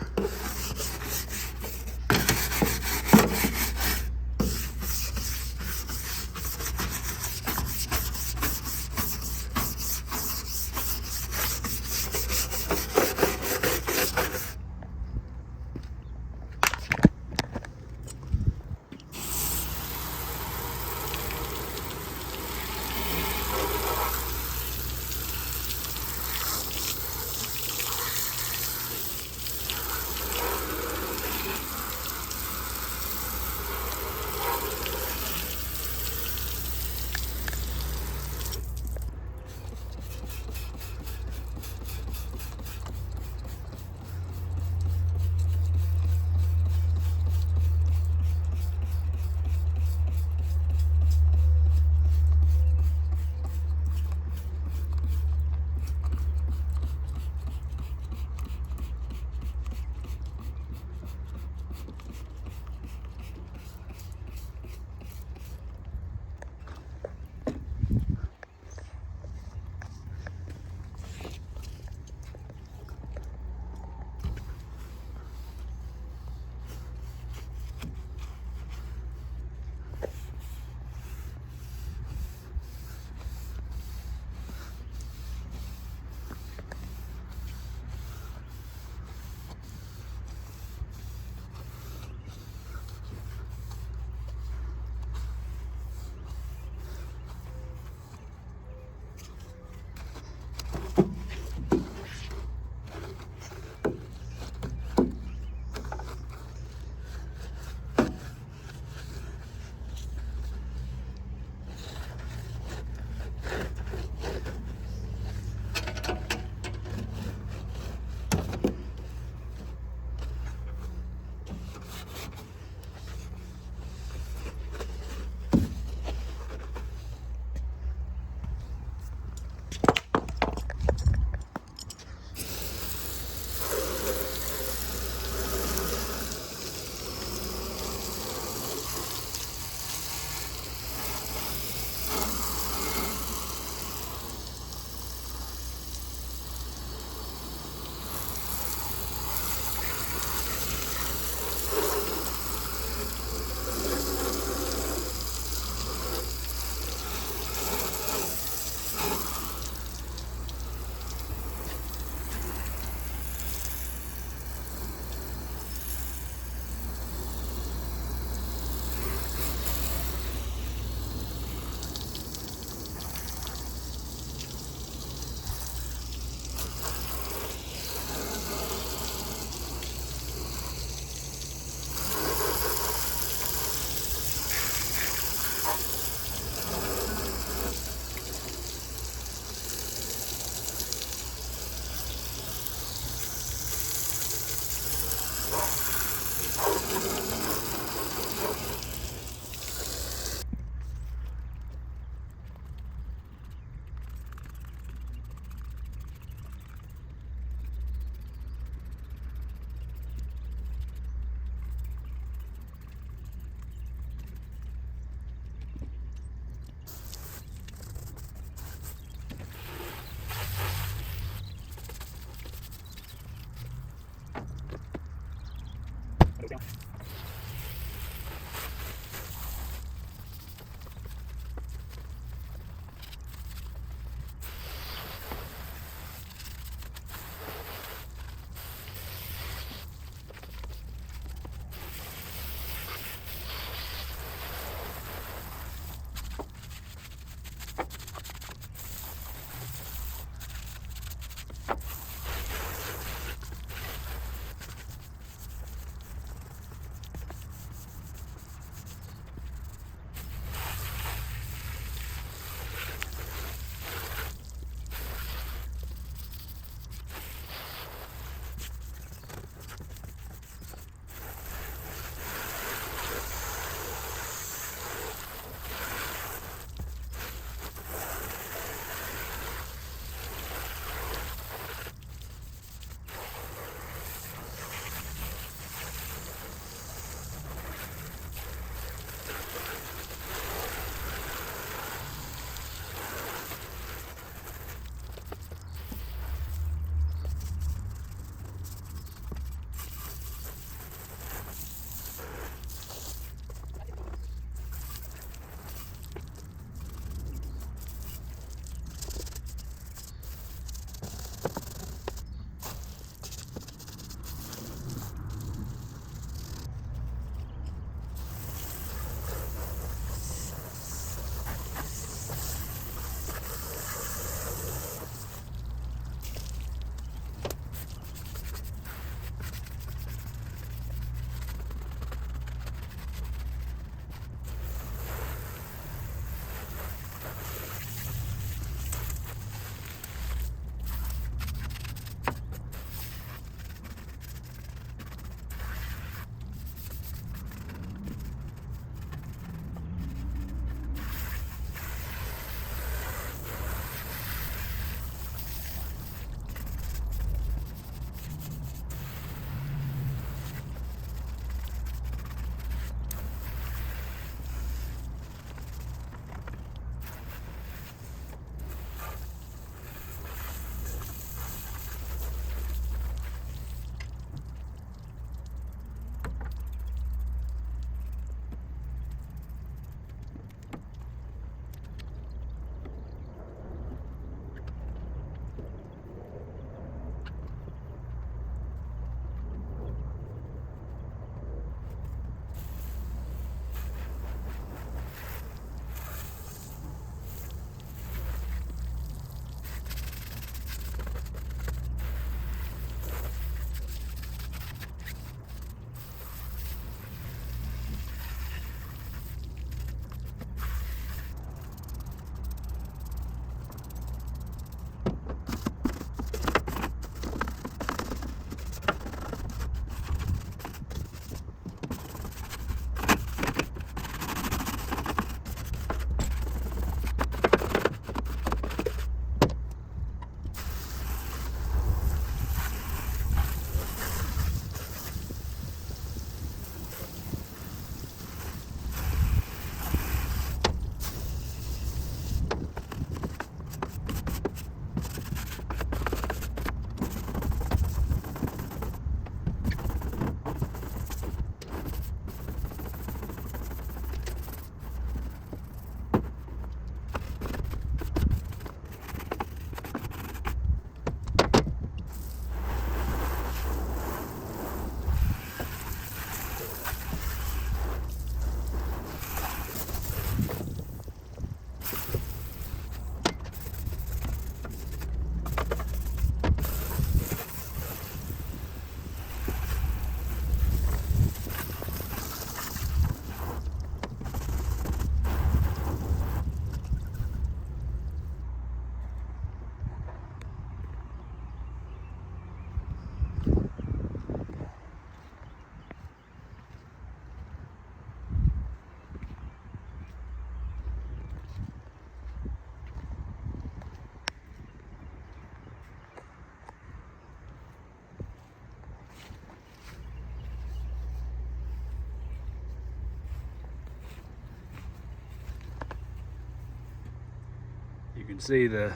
A: can see the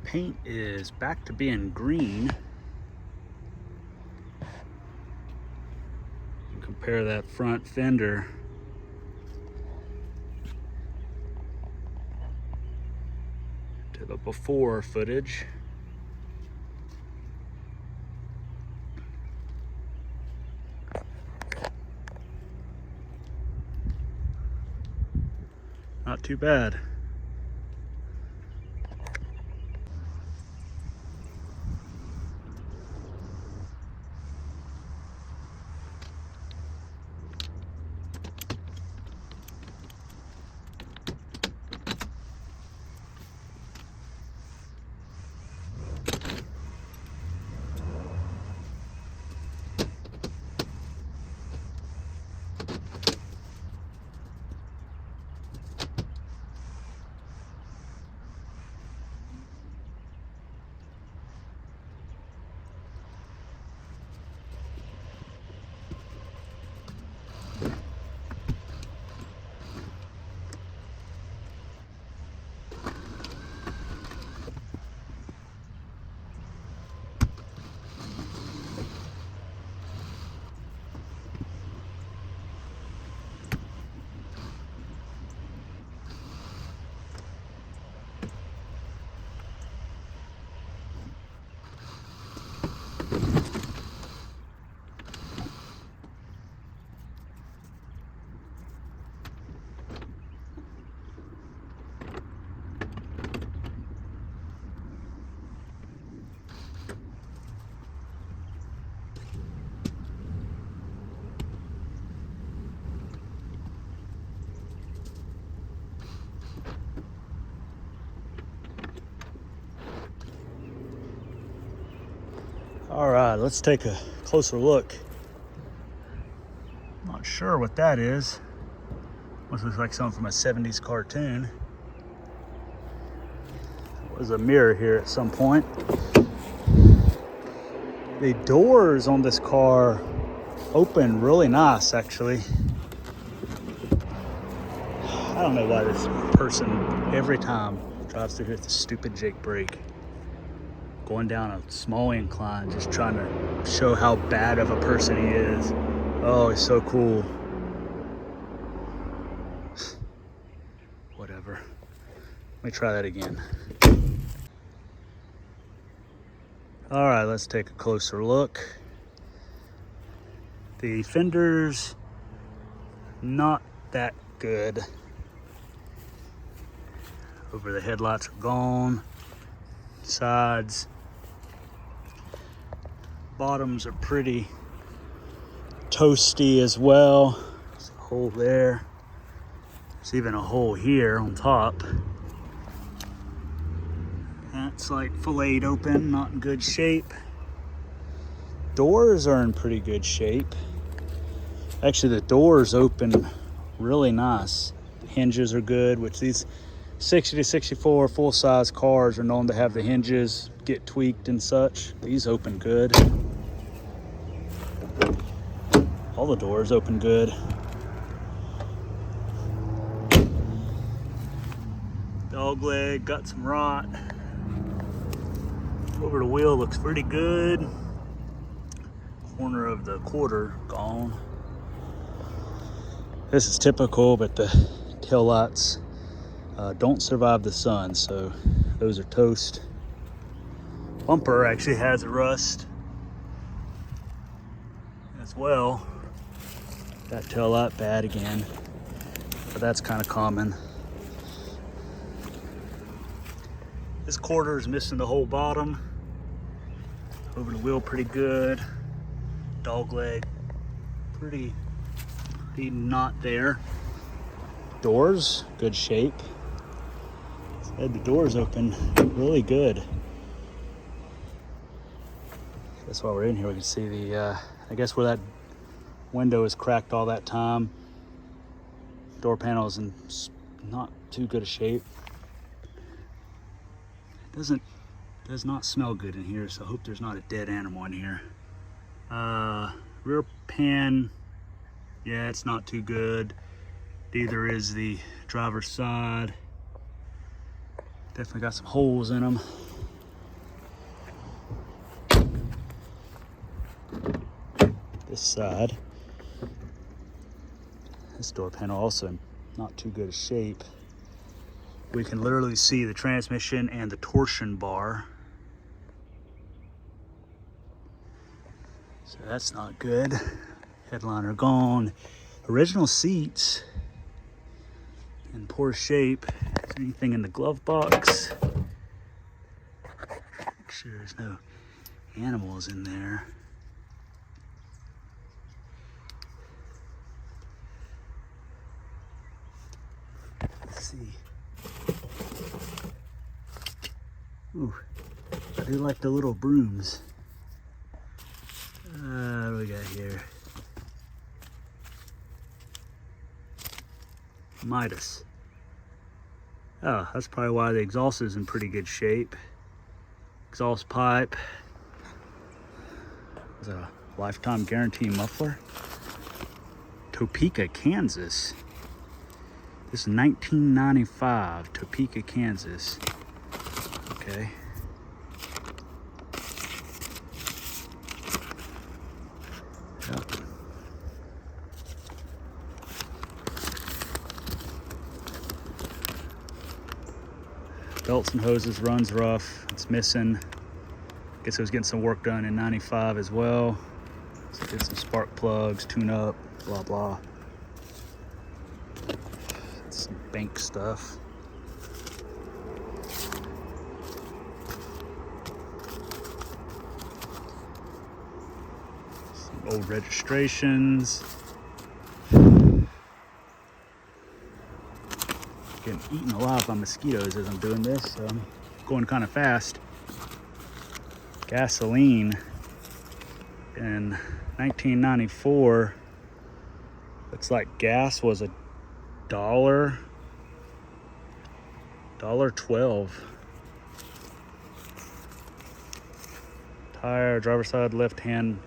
A: paint is back to being green. Compare that front fender to the before footage. Not too bad. All right, let's take a closer look. Not sure what that is. Must look like something from a 70s cartoon. There was a mirror here at some point. The doors on this car open really nice, actually. I don't know why this person every time drives through here with the stupid Jake brake. Going down a small incline, just trying to show how bad of a person he is. Oh, he's so cool. Whatever. Let me try that again. All right, let's take a closer look. The fenders, not that good. Over the headlights are gone. Sides. Bottoms are pretty toasty as well. There's a hole there. There's even a hole here on top. That's like filleted open, not in good shape. Doors are in pretty good shape. Actually, the doors open really nice. The hinges are good, which these 60 to 64 full-size cars are known to have the hinges get tweaked and such. These open good. All the doors open good. Dog leg got some rot. Over the wheel looks pretty good. Corner of the quarter gone. This is typical, but the tail lights don't survive the sun, so those are toast. Bumper actually has a rust as well. That tail light bad again, but that's kind of common. This quarter is missing the whole bottom. Over the wheel pretty good. Dog leg pretty not there. Doors good shape. Said the doors open really good. That's why we're in here. We can see the I guess where that window is cracked all that time. Door panel is in not too good a shape. Does not smell good in here, so I hope there's not a dead animal in here. Rear pan, yeah, it's not too good. Neither is the driver's side. Definitely got some holes in them. This side, this door panel also in not too good a shape. We can literally see the transmission and the torsion bar. So that's not good. Headliner gone. Original seats in poor shape. Is there anything in the glove box? Make sure there's no animals in there. Let's see. Ooh, I do like the little brooms. What do we got here? Midas. Oh, that's probably why the exhaust is in pretty good shape. Exhaust pipe. Is that a lifetime guarantee muffler? Topeka, Kansas. This is 1995, Topeka, Kansas. Okay. Yep. Belts and hoses runs rough. It's missing. Guess it was getting some work done in 95 as well. So did some spark plugs, tune up, blah blah. Some bank stuff. Some old registrations. Getting eaten alive by mosquitoes as I'm doing this, so I'm going kind of fast. Gasoline in 1994. Looks like gas was $1.12. Tire, driver's side, left hand.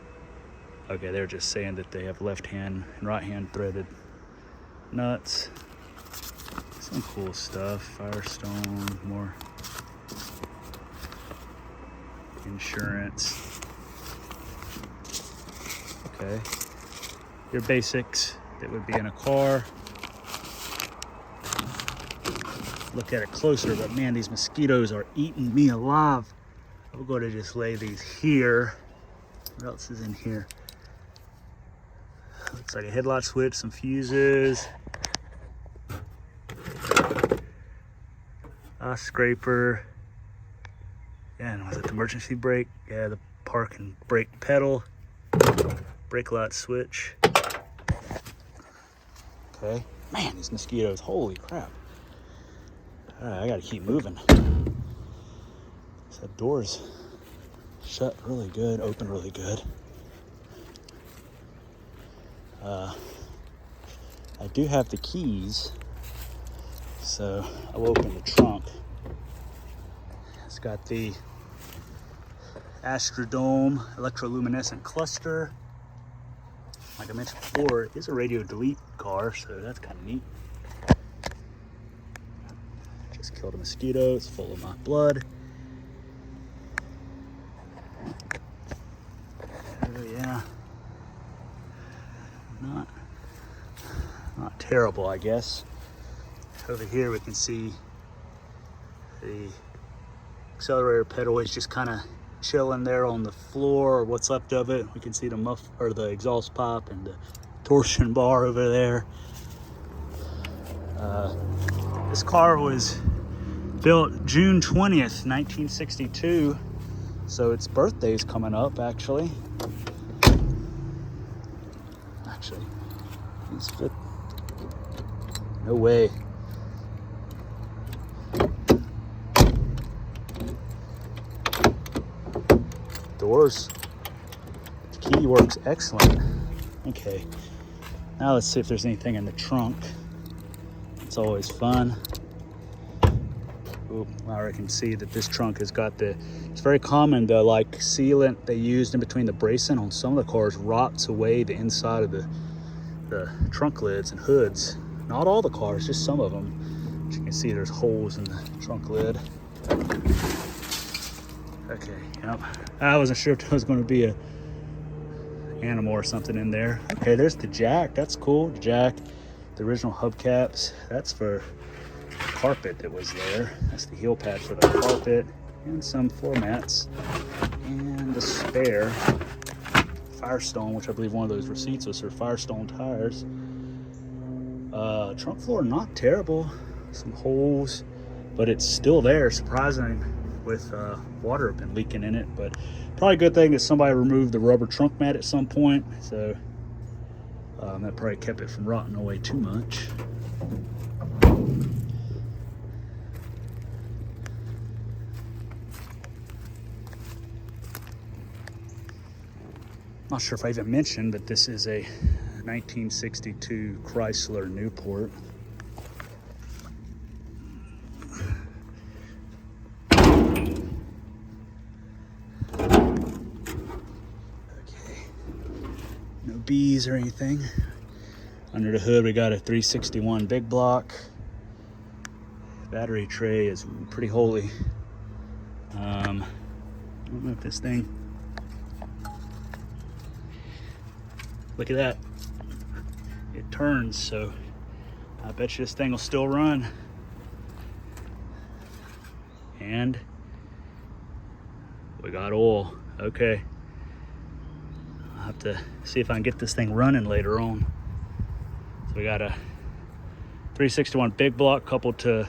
A: Okay, they're just saying that they have left hand and right hand threaded nuts. Some cool stuff. Firestone, more insurance. Okay. Your basics that would be in a car. Look at it closer, but man, these mosquitoes are eating me alive. I'm going to just lay these here. What else is in here? Looks like a headlight switch, some fuses. A scraper. Yeah, and was it the emergency brake? Yeah, the park and brake pedal. Brake light switch. Okay. Man, these mosquitoes, holy crap. Alright, I gotta keep moving. That door's shut really good, open really good. I do have the keys, so I'll open the trunk. It's got the Astrodome electroluminescent cluster. Like I mentioned before, it is a radio delete car, so that's kind of neat. Just killed a mosquito, it's full of my blood. Oh yeah. Not terrible, I guess. Over here we can see the accelerator pedal is just kind of chilling there on the floor, or what's left of it. We can see the the exhaust pipe and the torsion bar over there. This car was built June 20th, 1962, so its birthday's coming up actually. It's fit. No way. Doors. The key works excellent. Okay. Now let's see if there's anything in the trunk. It's always fun. Ooh, I can see that this trunk has got it's very common, the like sealant they used in between the bracing on some of the cars rots away the inside of the trunk lids and hoods. Not all the cars, just some of them. As you can see, there's holes in the trunk lid. Okay, yep. I wasn't sure if there was going to be a animal or something in there. Okay, there's the jack. That's cool. The jack, the original hubcaps. That's for the carpet that was there. That's the heel pad for the carpet, and some floor mats, and the spare Firestone, which I believe one of those receipts was for Firestone tires. Trunk floor, not terrible. Some holes, but it's still there, surprising, with water been leaking in it. But probably a good thing that somebody removed the rubber trunk mat at some point, so that probably kept it from rotting away too much. Not sure if I even mentioned, but this is a 1962 Chrysler Newport. No bees or anything. Under the hood we got a 361 big block. Battery tray is pretty holy. I don't know if this thing, look at that, it turns, so I bet you this thing will still run. And we got oil. Okay, I'll have to see if I can get this thing running later on. So we got a 361 big block coupled to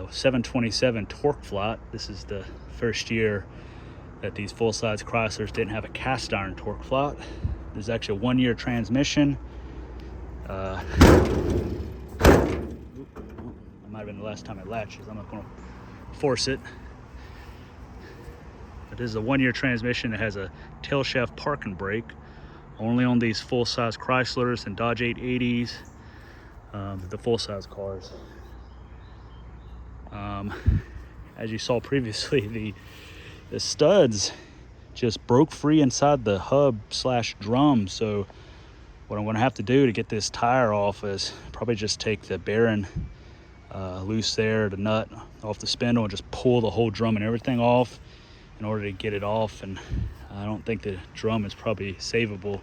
A: 727 torque flat. This is the first year that these full-size Chryslers didn't have a cast iron torque flat. There's actually a 1-year transmission. That might have been the last time it latches. I'm not going to force it. But this is a 1-year transmission that has a tail shaft parking brake. Only on these full-size Chryslers and Dodge 880s, the full-size cars. As you saw previously, the studs just broke free inside the hub / drum. So what I'm going to have to do to get this tire off is probably just take the bearing loose there, the nut off the spindle, and just pull the whole drum and everything off in order to get it off. And I don't think the drum is probably savable.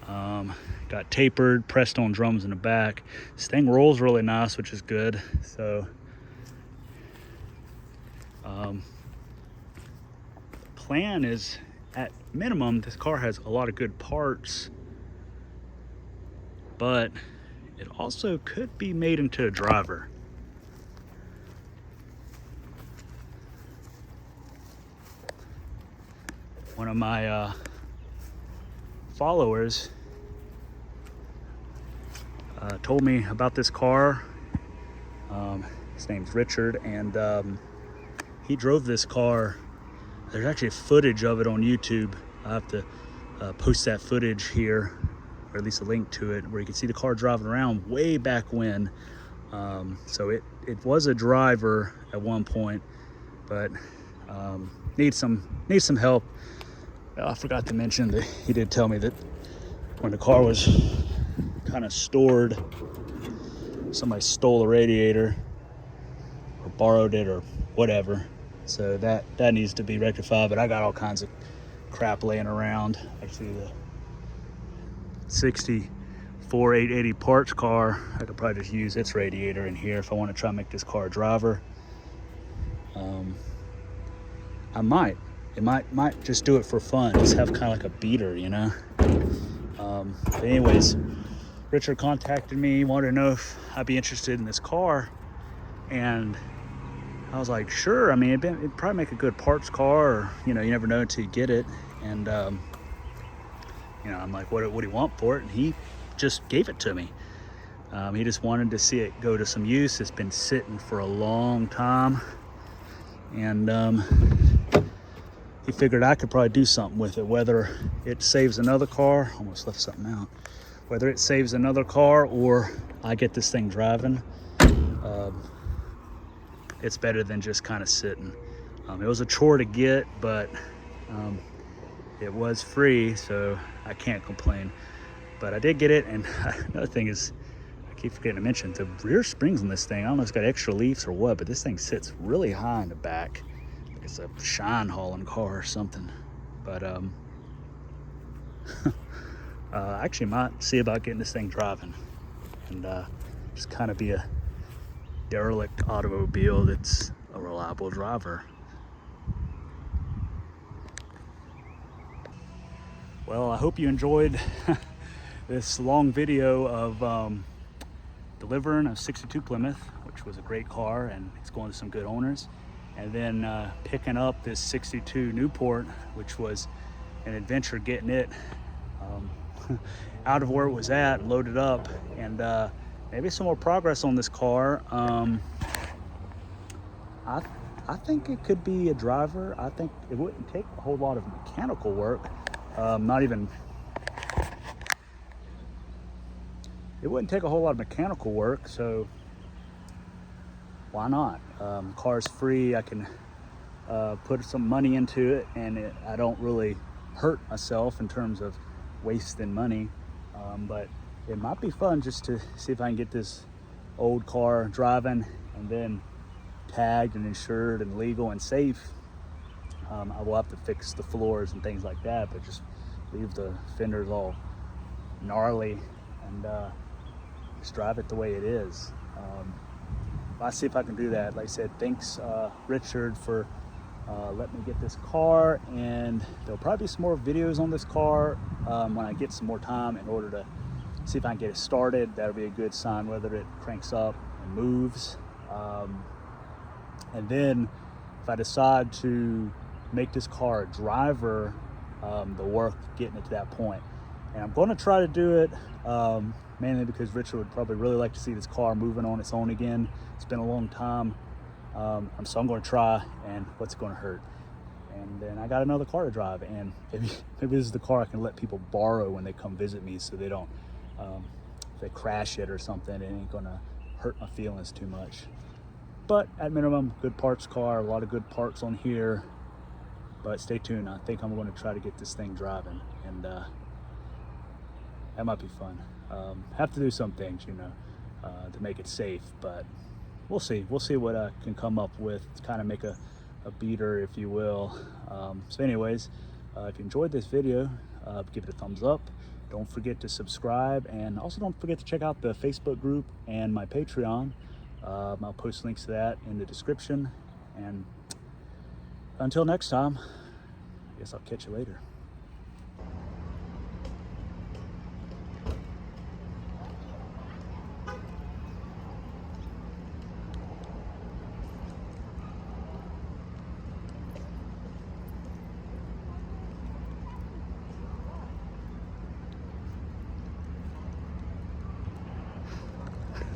A: Got tapered, pressed on drums in the back. This thing rolls really nice, which is good. So plan is, at minimum, this car has a lot of good parts, but it also could be made into a driver. One of my followers told me about this car. His name's Richard, and he drove this car. There's actually footage of it on YouTube. I have to post that footage here, or at least a link to it, where you can see the car driving around way back when. So it was a driver at one point, but needs some help. I forgot to mention that he did tell me that when the car was kind of stored, somebody stole the radiator or borrowed it or whatever. So that needs to be rectified, but I got all kinds of crap laying around. Actually, the 64 880 parts car, I could probably just use its radiator in here if I want to try and make this car a driver. I might. It might just do it for fun. Just have kind of like a beater, you know? But anyways, Richard contacted me, wanted to know if I'd be interested in this car. And I was like, sure. I mean, it'd probably make a good parts car, or, you know, you never know until you get it. And, you know, I'm like, what do you want for it? And he just gave it to me. He just wanted to see it go to some use. It's been sitting for a long time. And he figured I could probably do something with it, whether it saves another car. Almost left something out. Whether it saves another car or I get this thing driving. It's better than just kind of sitting. It was a chore to get, but it was free, so I can't complain. But I did get it, and another thing is, I keep forgetting to mention the rear springs on this thing. I don't know if it's got extra leaves or what, but this thing sits really high in the back. Like it's a shine hauling car or something. But I actually might see about getting this thing driving and just kind of be a derelict automobile that's a reliable driver. Well, I hope you enjoyed this long video of delivering a 62 Plymouth, which was a great car and it's going to some good owners, and then picking up this 62 Newport, which was an adventure getting it out of where it was at, loaded up, and maybe some more progress on this car. I think it could be a driver. I think it wouldn't take a whole lot of mechanical work. It wouldn't take a whole lot of mechanical work, so why not? Car's free. I can put some money into it, and I don't really hurt myself in terms of wasting money. But it might be fun just to see if I can get this old car driving and then tagged and insured and legal and safe. I will have to fix the floors and things like that, but just leave the fenders all gnarly and just drive it the way it is. I'll see if I can do that. Like I said, thanks Richard for letting me get this car, and there'll probably be some more videos on this car when I get some more time in order to see if I can get it started. That'll be a good sign whether it cranks up and moves. And then if I decide to make this car a driver, the work getting it to that point. And I'm going to try to do it mainly because Richard would probably really like to see this car moving on its own again. It's been a long time. So I'm going to try, and what's it going to hurt? And then I got another car to drive, and maybe this is the car I can let people borrow when they come visit me, so they don't, if they crash it or something, it ain't going to hurt my feelings too much. But at minimum, good parts car, a lot of good parts on here. But stay tuned. I think I'm going to try to get this thing driving, and that might be fun. Have to do some things, you know, to make it safe, but we'll see. We'll see what I can come up with to kind of make a beater, if you will. So anyways, if you enjoyed this video, give it a thumbs up. Don't forget to subscribe, and also don't forget to check out the Facebook group and my Patreon. I'll post links to that in the description. And until next time, I guess I'll catch you later.